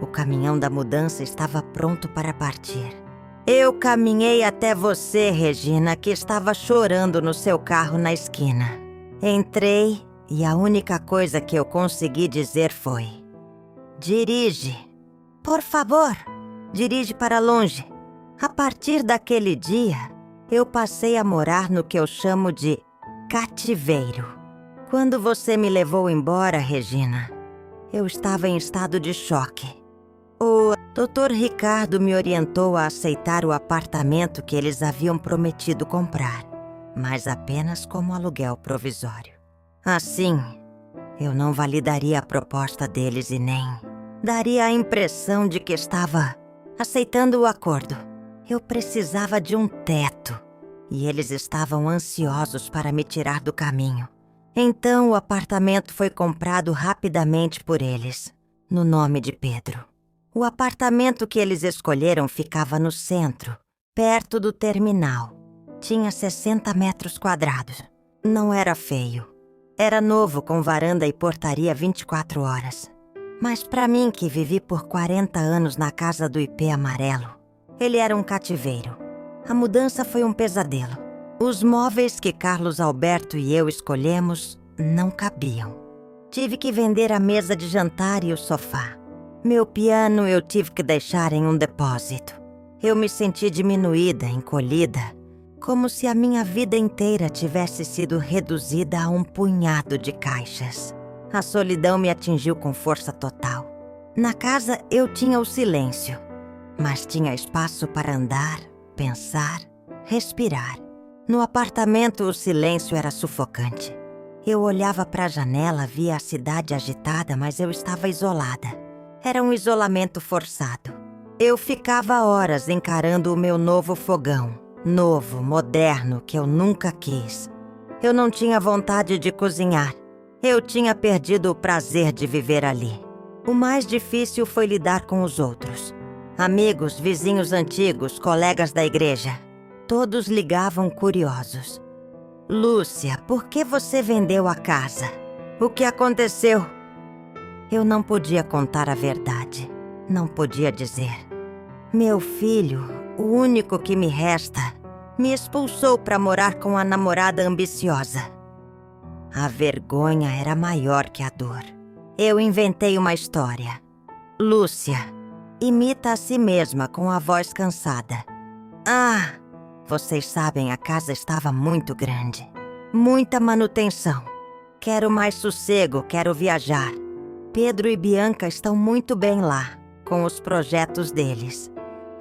o caminhão da mudança estava pronto para partir. Eu caminhei até você, Regina, que estava chorando no seu carro na esquina. Entrei e a única coisa que eu consegui dizer foi: dirige. Por favor, dirige para longe. A partir daquele dia, eu passei a morar no que eu chamo de cativeiro. Quando você me levou embora, Regina, eu estava em estado de choque. O Dr. Ricardo me orientou a aceitar o apartamento que eles haviam prometido comprar, mas apenas como aluguel provisório. Assim, eu não validaria a proposta deles e nem daria a impressão de que estava aceitando o acordo. Eu precisava de um teto e eles estavam ansiosos para me tirar do caminho. Então o apartamento foi comprado rapidamente por eles, no nome de Pedro. O apartamento que eles escolheram ficava no centro, perto do terminal. Tinha 60 metros quadrados. Não era feio. Era novo, com varanda e portaria 24 horas. Mas para mim, que vivi por 40 anos na casa do ipê amarelo, ele era um cativeiro. A mudança foi um pesadelo. Os móveis que Carlos Alberto e eu escolhemos não cabiam. Tive que vender a mesa de jantar e o sofá. Meu piano eu tive que deixar em um depósito. Eu me senti diminuída, encolhida, como se a minha vida inteira tivesse sido reduzida a um punhado de caixas. A solidão me atingiu com força total. Na casa eu tinha o silêncio, mas tinha espaço para andar, pensar, respirar. No apartamento o silêncio era sufocante. Eu olhava para a janela, via a cidade agitada, mas eu estava isolada. Era um isolamento forçado. Eu ficava horas encarando o meu novo fogão, novo, moderno, que eu nunca quis. Eu não tinha vontade de cozinhar. Eu tinha perdido o prazer de viver ali. O mais difícil foi lidar com os outros. Amigos, vizinhos antigos, colegas da igreja. Todos ligavam curiosos. Lúcia, por que você vendeu a casa? O que aconteceu? Eu não podia contar a verdade. Não podia dizer. Meu filho, o único que me resta, me expulsou para morar com a namorada ambiciosa. A vergonha era maior que a dor. Eu inventei uma história. Lúcia imita a si mesma com a voz cansada. Ah, vocês sabem, a casa estava muito grande. Muita manutenção. Quero mais sossego, quero viajar. Pedro e Bianca estão muito bem lá, com os projetos deles.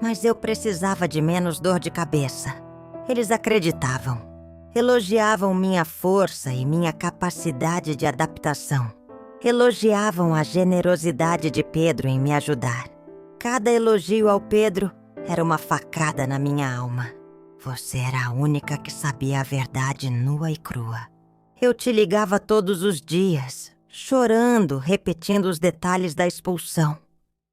Mas eu precisava de menos dor de cabeça. Eles acreditavam. Elogiavam minha força e minha capacidade de adaptação. Elogiavam a generosidade de Pedro em me ajudar. Cada elogio ao Pedro era uma facada na minha alma. Você era a única que sabia a verdade nua e crua. Eu te ligava todos os dias, chorando, repetindo os detalhes da expulsão.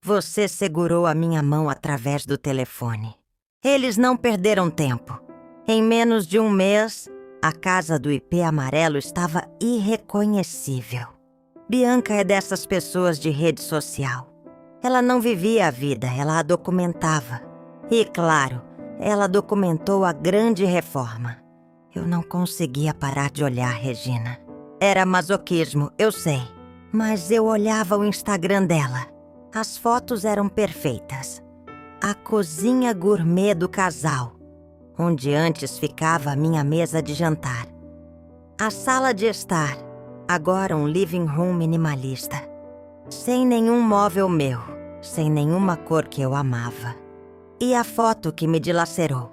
Você segurou a minha mão através do telefone. Eles não perderam tempo. Em menos de um mês, a casa do ipê amarelo estava irreconhecível. Bianca é dessas pessoas de rede social. Ela não vivia a vida, ela a documentava. E, claro, ela documentou a grande reforma. Eu não conseguia parar de olhar Regina. Era masoquismo, eu sei. Mas eu olhava o Instagram dela. As fotos eram perfeitas. A cozinha gourmet do casal, onde antes ficava a minha mesa de jantar. A sala de estar, agora um living room minimalista. Sem nenhum móvel meu, sem nenhuma cor que eu amava. E a foto que me dilacerou,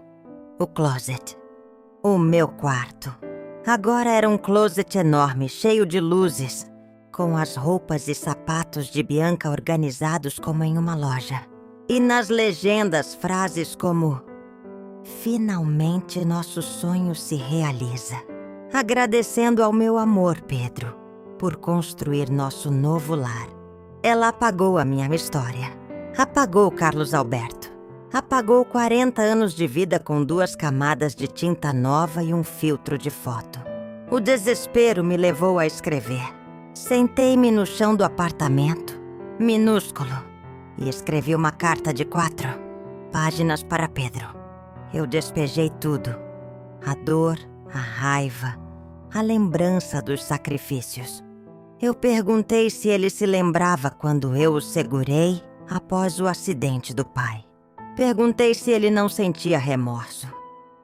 o closet. O meu quarto. Agora era um closet enorme, cheio de luzes, com as roupas e sapatos de Bianca organizados como em uma loja. E nas legendas frases como: "Finalmente nosso sonho se realiza. Agradecendo ao meu amor, Pedro, por construir nosso novo lar." Ela apagou a minha história. Apagou Carlos Alberto. Apagou 40 anos de vida com 2 camadas de tinta nova e um filtro de foto. O desespero me levou a escrever. Sentei-me no chão do apartamento, minúsculo, e escrevi uma carta de 4 páginas para Pedro. Eu despejei tudo. A dor, a raiva, a lembrança dos sacrifícios. Eu perguntei se ele se lembrava quando eu o segurei após o acidente do pai. Perguntei se ele não sentia remorso.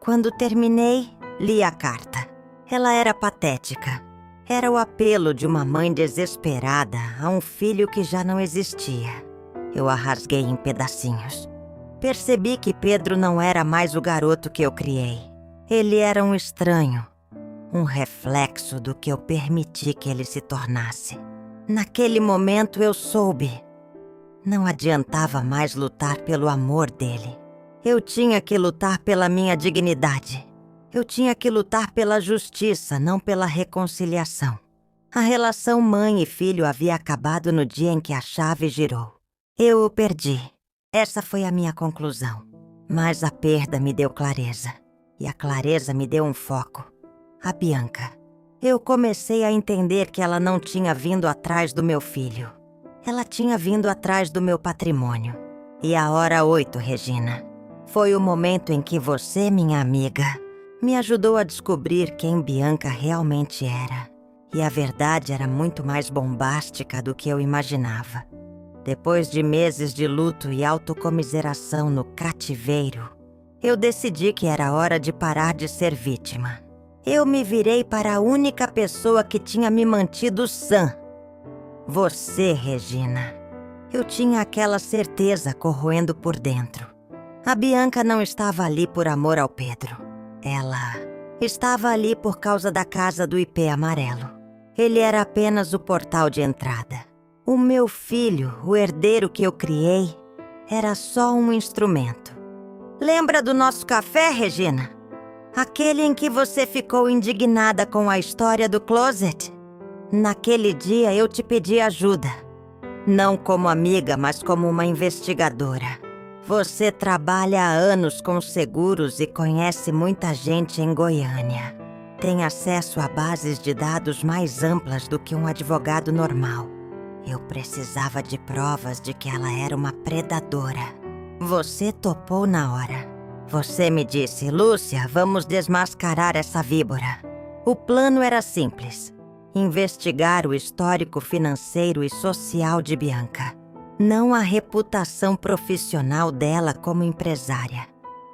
Quando terminei, li a carta. Ela era patética. Era o apelo de uma mãe desesperada a um filho que já não existia. Eu a rasguei em pedacinhos. Percebi que Pedro não era mais o garoto que eu criei. Ele era um estranho, um reflexo do que eu permiti que ele se tornasse. Naquele momento eu soube. Não adiantava mais lutar pelo amor dele. Eu tinha que lutar pela minha dignidade. Eu tinha que lutar pela justiça, não pela reconciliação. A relação mãe e filho havia acabado no dia em que a chave girou. Eu o perdi. Essa foi a minha conclusão. Mas a perda me deu clareza. E a clareza me deu um foco. A Bianca. Eu comecei a entender que ela não tinha vindo atrás do meu filho. Ela tinha vindo atrás do meu patrimônio. E a hora 8, Regina. Foi o momento em que você, minha amiga, me ajudou a descobrir quem Bianca realmente era. E a verdade era muito mais bombástica do que eu imaginava. Depois de meses de luto e autocomiseração no cativeiro, eu decidi que era hora de parar de ser vítima. Eu me virei para a única pessoa que tinha me mantido sã. Você, Regina. Eu tinha aquela certeza corroendo por dentro. A Bianca não estava ali por amor ao Pedro. Ela estava ali por causa da casa do IP amarelo. Ele era apenas o portal de entrada. O meu filho, o herdeiro que eu criei, era só um instrumento. Lembra do nosso café, Regina? Aquele em que você ficou indignada com a história do closet? Naquele dia eu te pedi ajuda. Não como amiga, mas como uma investigadora. Você trabalha há anos com seguros e conhece muita gente em Goiânia. Tem acesso a bases de dados mais amplas do que um advogado normal. Eu precisava de provas de que ela era uma predadora. Você topou na hora. Você me disse: "Lúcia, vamos desmascarar essa víbora." O plano era simples: investigar o histórico financeiro e social de Bianca. Não a reputação profissional dela como empresária,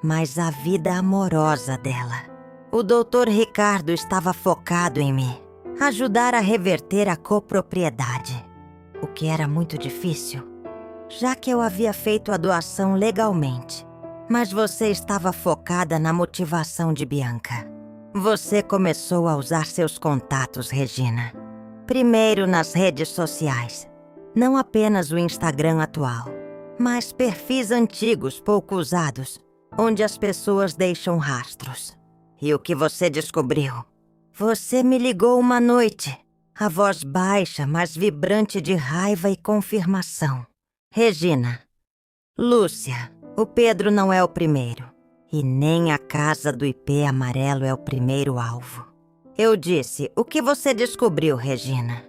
mas a vida amorosa dela. O Dr. Ricardo estava focado em me ajudar a reverter a copropriedade, o que era muito difícil, já que eu havia feito a doação legalmente. Mas você estava focada na motivação de Bianca. Você começou a usar seus contatos, Regina. Primeiro nas redes sociais. Não apenas o Instagram atual, mas perfis antigos pouco usados, onde as pessoas deixam rastros. E o que você descobriu? Você me ligou uma noite, a voz baixa, mas vibrante de raiva e confirmação. Regina. Lúcia, o Pedro não é o primeiro. E nem a casa do IP amarelo é o primeiro alvo. Eu disse: "O que você descobriu, Regina?"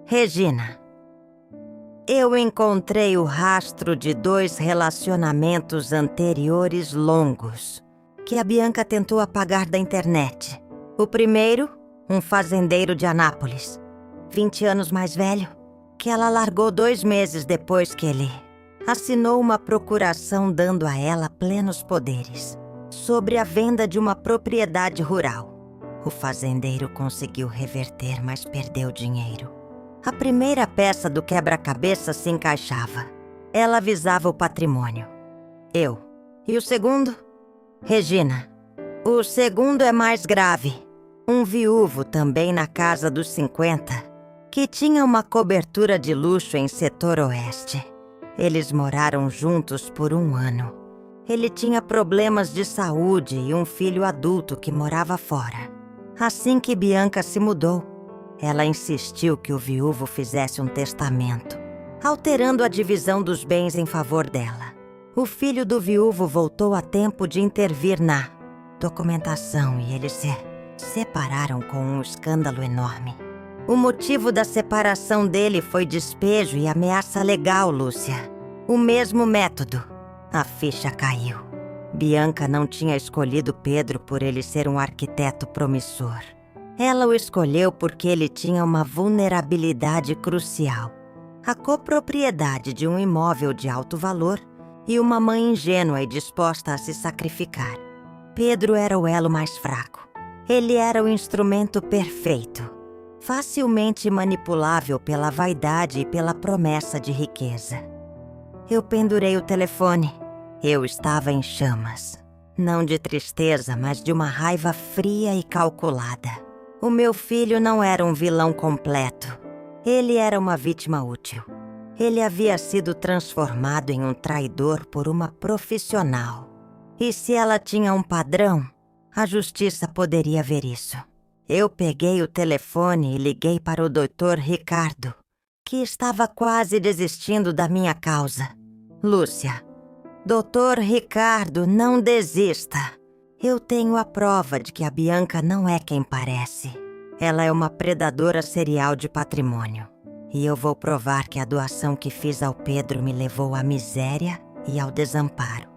Regina. Eu encontrei o rastro de 2 relacionamentos anteriores longos, que a Bianca tentou apagar da internet. O primeiro, um fazendeiro de Anápolis, 20 anos mais velho, que ela largou 2 meses depois que ele assinou uma procuração dando a ela plenos poderes sobre a venda de uma propriedade rural. O fazendeiro conseguiu reverter, mas perdeu dinheiro. A primeira peça do quebra-cabeça se encaixava. Ela avisava o patrimônio. Eu. E o segundo? Regina. O segundo é mais grave. Um viúvo, também na casa dos 50, que tinha uma cobertura de luxo em setor oeste. Eles moraram juntos por 1 ano. Ele tinha problemas de saúde e um filho adulto que morava fora. Assim que Bianca se mudou, ela insistiu que o viúvo fizesse um testamento, alterando a divisão dos bens em favor dela. O filho do viúvo voltou a tempo de intervir na documentação e eles se separaram com um escândalo enorme. O motivo da separação dele foi despejo e ameaça legal, Lúcia. O mesmo método. A ficha caiu. Bianca não tinha escolhido Pedro por ele ser um arquiteto promissor. Ela o escolheu porque ele tinha uma vulnerabilidade crucial: a copropriedade de um imóvel de alto valor e uma mãe ingênua e disposta a se sacrificar. Pedro era o elo mais fraco. Ele era o instrumento perfeito, facilmente manipulável pela vaidade e pela promessa de riqueza. Eu pendurei o telefone. Eu estava em chamas. Não de tristeza, mas de uma raiva fria e calculada. O meu filho não era um vilão completo. Ele era uma vítima útil. Ele havia sido transformado em um traidor por uma profissional. E se ela tinha um padrão, a justiça poderia ver isso. Eu peguei o telefone e liguei para o Dr. Ricardo, que estava quase desistindo da minha causa. Lúcia, Dr. Ricardo, não desista. Eu tenho a prova de que a Bianca não é quem parece. Ela é uma predadora serial de patrimônio. E eu vou provar que a doação que fiz ao Pedro me levou à miséria e ao desamparo.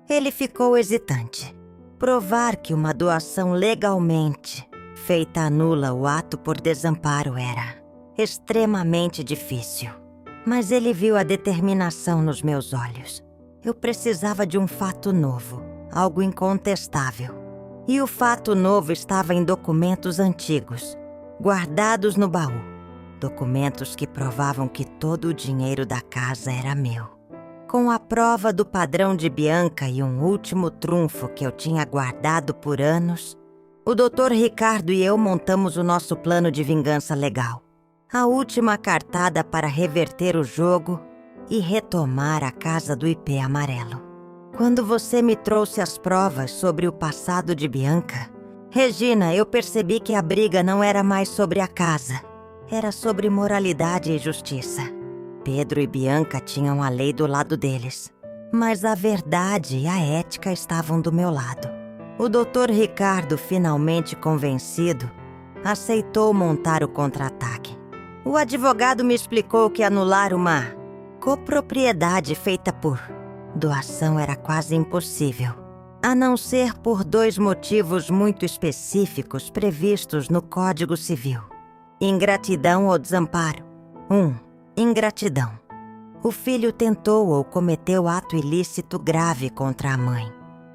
Ele ficou hesitante. Provar que uma doação legalmente feita anula o ato por desamparo era extremamente difícil. Mas ele viu a determinação nos meus olhos. Eu precisava de um fato novo, algo incontestável. E o fato novo estava em documentos antigos, guardados no baú. Documentos que provavam que todo o dinheiro da casa era meu. Com a prova do padrão de Bianca e um último trunfo que eu tinha guardado por anos, o Dr. Ricardo e eu montamos o nosso plano de vingança legal. A última cartada para reverter o jogo e retomar a casa do IP amarelo. Quando você me trouxe as provas sobre o passado de Bianca, Regina, eu percebi que a briga não era mais sobre a casa. Era sobre moralidade e justiça. Pedro e Bianca tinham a lei do lado deles, mas a verdade e a ética estavam do meu lado. O Dr. Ricardo, finalmente convencido, aceitou montar o contra-ataque. O advogado me explicou que anular uma copropriedade feita por doação era quase impossível, a não ser por 2 motivos muito específicos previstos no Código Civil: ingratidão ou desamparo. 1. Ingratidão. O filho tentou ou cometeu ato ilícito grave contra a mãe.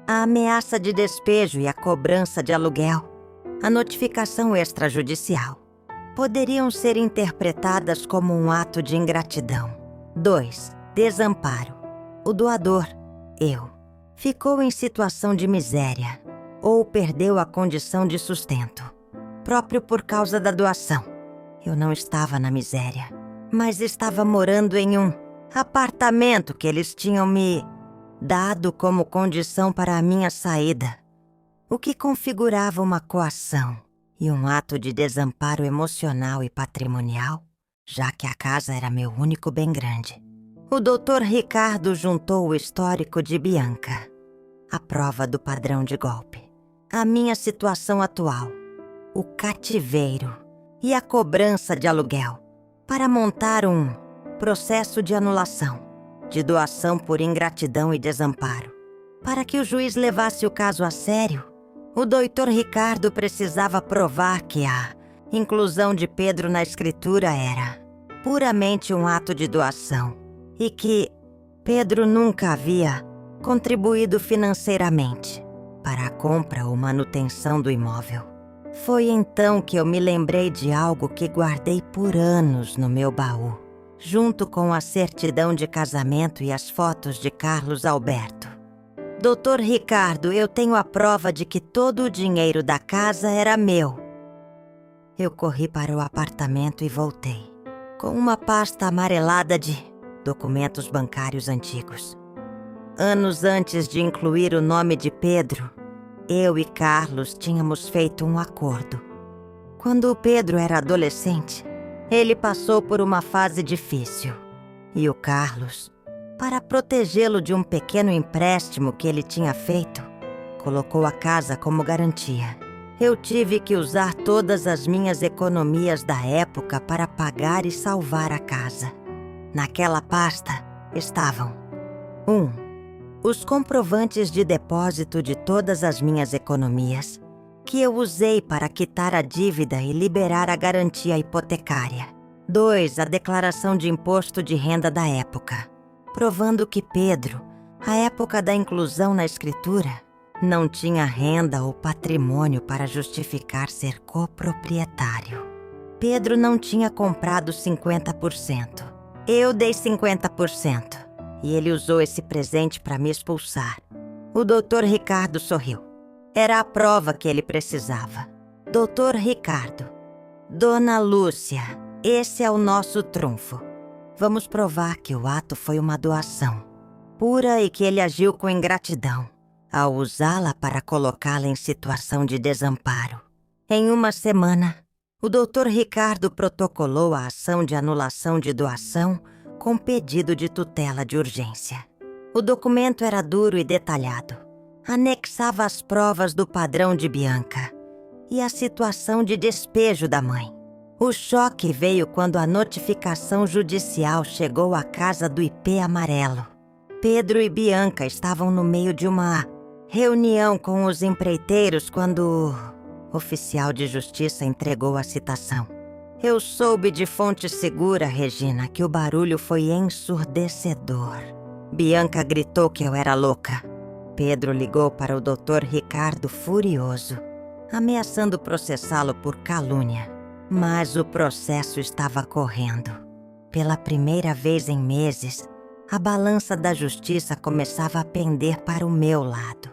A ameaça de despejo e a cobrança de aluguel, a notificação extrajudicial, poderiam ser interpretadas como um ato de ingratidão. 2. Desamparo. O doador, eu, ficou em situação de miséria ou perdeu a condição de sustento, próprio por causa da doação. Eu não estava na miséria, mas estava morando em um apartamento que eles tinham me dado como condição para a minha saída, o que configurava uma coação e um ato de desamparo emocional e patrimonial, já que a casa era meu único bem grande. O Dr. Ricardo juntou o histórico de Bianca, a prova do padrão de golpe, a minha situação atual, o cativeiro e a cobrança de aluguel, para montar um processo de anulação, de doação por ingratidão e desamparo. Para que o juiz levasse o caso a sério, O doutor Ricardo precisava provar que a inclusão de Pedro na escritura era puramente um ato de doação e que Pedro nunca havia contribuído financeiramente para a compra ou manutenção do imóvel. Foi então que eu me lembrei de algo que guardei por anos no meu baú, junto com a certidão de casamento e as fotos de Carlos Alberto. Doutor Ricardo, eu tenho a prova de que todo o dinheiro da casa era meu. Eu corri para o apartamento e voltei, com uma pasta amarelada de documentos bancários antigos. Anos antes de incluir o nome de Pedro, eu e Carlos tínhamos feito um acordo. Quando o Pedro era adolescente, ele passou por uma fase difícil. E o Carlos, para protegê-lo de um pequeno empréstimo que ele tinha feito, colocou a casa como garantia. Eu tive que usar todas as minhas economias da época para pagar e salvar a casa. Naquela pasta estavam 1. Os comprovantes de depósito de todas as minhas economias, que eu usei para quitar a dívida e liberar a garantia hipotecária. 2. A declaração de imposto de renda da época, provando que Pedro, à época da inclusão na escritura, não tinha renda ou patrimônio para justificar ser coproprietário. Pedro não tinha comprado 50%. Eu dei 50%. E ele usou esse presente para me expulsar. O doutor Ricardo sorriu. Era a prova que ele precisava. Doutor Ricardo, Dona Lúcia, esse é o nosso trunfo. Vamos provar que o ato foi uma doação pura e que ele agiu com ingratidão ao usá-la para colocá-la em situação de desamparo. Em uma semana, o doutor Ricardo protocolou a ação de anulação de doação com pedido de tutela de urgência. O documento era duro e detalhado. Anexava as provas do padrão de Bianca e a situação de despejo da mãe. O choque veio quando a notificação judicial chegou à casa do IP Amarelo. Pedro e Bianca estavam no meio de uma reunião com os empreiteiros quando o oficial de justiça entregou a citação. Eu soube de fonte segura, Regina, que o barulho foi ensurdecedor. Bianca gritou que eu era louca. Pedro ligou para o doutor Ricardo furioso, ameaçando processá-lo por calúnia. Mas o processo estava correndo. Pela primeira vez em meses, a balança da justiça começava a pender para o meu lado.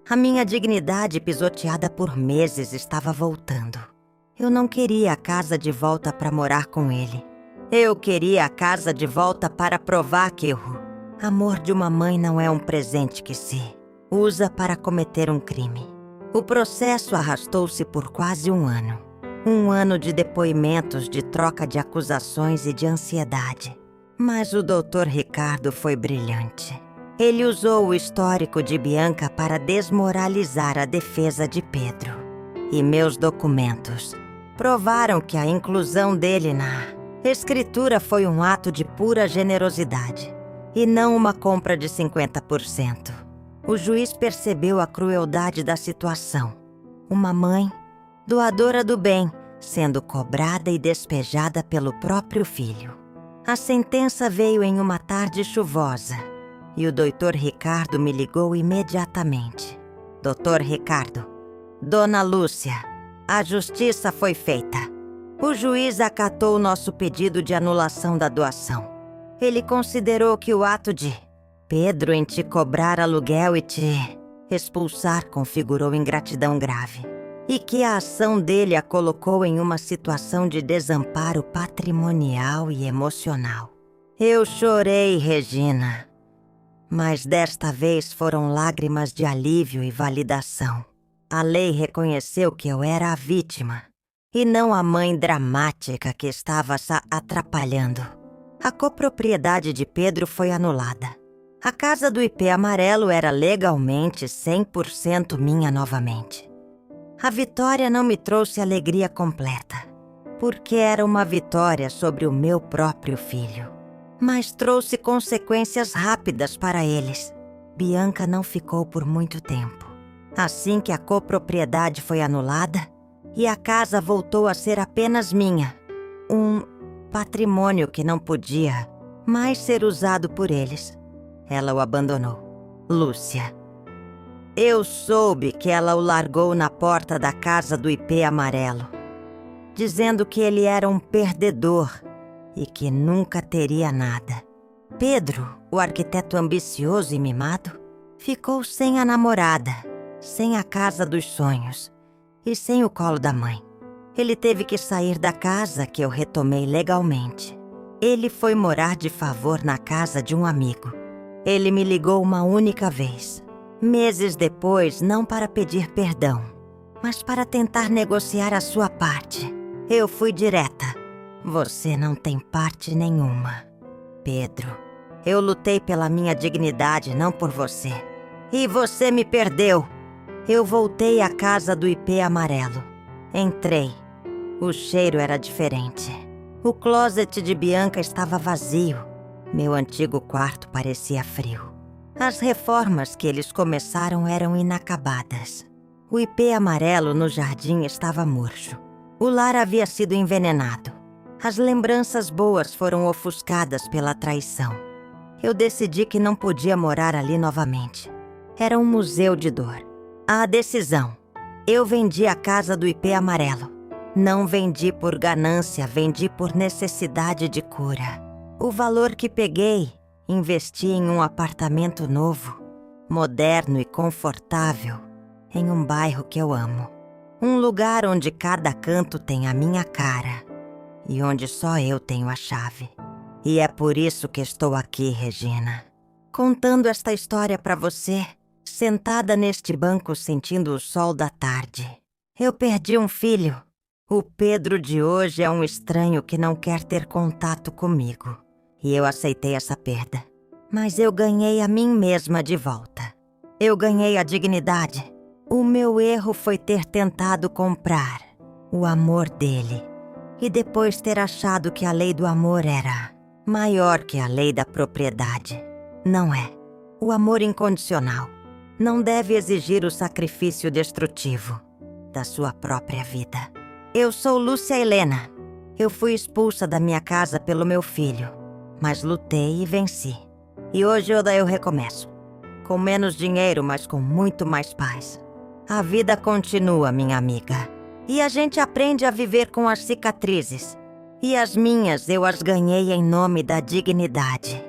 A minha dignidade, pisoteada por meses, estava voltando. Eu não queria a casa de volta para morar com ele. Eu queria a casa de volta para provar que o amor de uma mãe não é um presente que se usa para cometer um crime. O processo arrastou-se por quase um ano. Um ano de depoimentos, de troca de acusações e de ansiedade. Mas o doutor Ricardo foi brilhante. Ele usou o histórico de Bianca para desmoralizar a defesa de Pedro. E meus documentos provaram que a inclusão dele na escritura foi um ato de pura generosidade e não uma compra de 50%. O juiz percebeu a crueldade da situação. Uma mãe, doadora do bem, sendo cobrada e despejada pelo próprio filho. A sentença veio em uma tarde chuvosa e o doutor Ricardo me ligou imediatamente. Doutor Ricardo, Dona Lúcia, a justiça foi feita. O juiz acatou nosso pedido de anulação da doação. Ele considerou que o ato de Pedro em te cobrar aluguel e te expulsar configurou ingratidão grave. E que a ação dele a colocou em uma situação de desamparo patrimonial e emocional. Eu chorei, Regina. Mas desta vez foram lágrimas de alívio e validação. A lei reconheceu que eu era a vítima e não a mãe dramática que estava se atrapalhando. A copropriedade de Pedro foi anulada. A casa do IP Amarelo era legalmente 100% minha novamente. A vitória não me trouxe alegria completa, porque era uma vitória sobre o meu próprio filho. Mas trouxe consequências rápidas para eles. Bianca não ficou por muito tempo. Assim que a copropriedade foi anulada e a casa voltou a ser apenas minha, um patrimônio que não podia mais ser usado por eles, ela o abandonou. Lúcia. Eu soube que ela o largou na porta da casa do IP amarelo, dizendo que ele era um perdedor e que nunca teria nada. Pedro, o arquiteto ambicioso e mimado, ficou sem a namorada, sem a casa dos sonhos e sem o colo da mãe. Ele teve que sair da casa que eu retomei legalmente. Ele foi morar de favor na casa de um amigo. Ele me ligou uma única vez. Meses depois, não para pedir perdão, mas para tentar negociar a sua parte. Eu fui direta. Você não tem parte nenhuma, Pedro. Eu lutei pela minha dignidade, não por você. E você me perdeu. Eu voltei à casa do IP amarelo. Entrei. O cheiro era diferente. O closet de Bianca estava vazio. Meu antigo quarto parecia frio. As reformas que eles começaram eram inacabadas. O IP amarelo no jardim estava murcho. O lar havia sido envenenado. As lembranças boas foram ofuscadas pela traição. Eu decidi que não podia morar ali novamente. Era um museu de dor. A decisão. Eu vendi a casa do IP amarelo. Não vendi por ganância, vendi por necessidade de cura. O valor que peguei, investi em um apartamento novo, moderno e confortável, em um bairro que eu amo. Um lugar onde cada canto tem a minha cara e onde só eu tenho a chave. E é por isso que estou aqui, Regina, contando esta história para você, sentada neste banco sentindo o sol da tarde. Eu perdi um filho. O Pedro de hoje é um estranho que não quer ter contato comigo. E eu aceitei essa perda. Mas eu ganhei a mim mesma de volta. Eu ganhei a dignidade. O meu erro foi ter tentado comprar o amor dele. E depois ter achado que a lei do amor era maior que a lei da propriedade. Não é. O amor incondicional não deve exigir o sacrifício destrutivo da sua própria vida. Eu sou Lúcia Helena. Eu fui expulsa da minha casa pelo meu filho, mas lutei e venci. E hoje eu recomeço. Com menos dinheiro, mas com muito mais paz. A vida continua, minha amiga. E a gente aprende a viver com as cicatrizes. E as minhas eu as ganhei em nome da dignidade.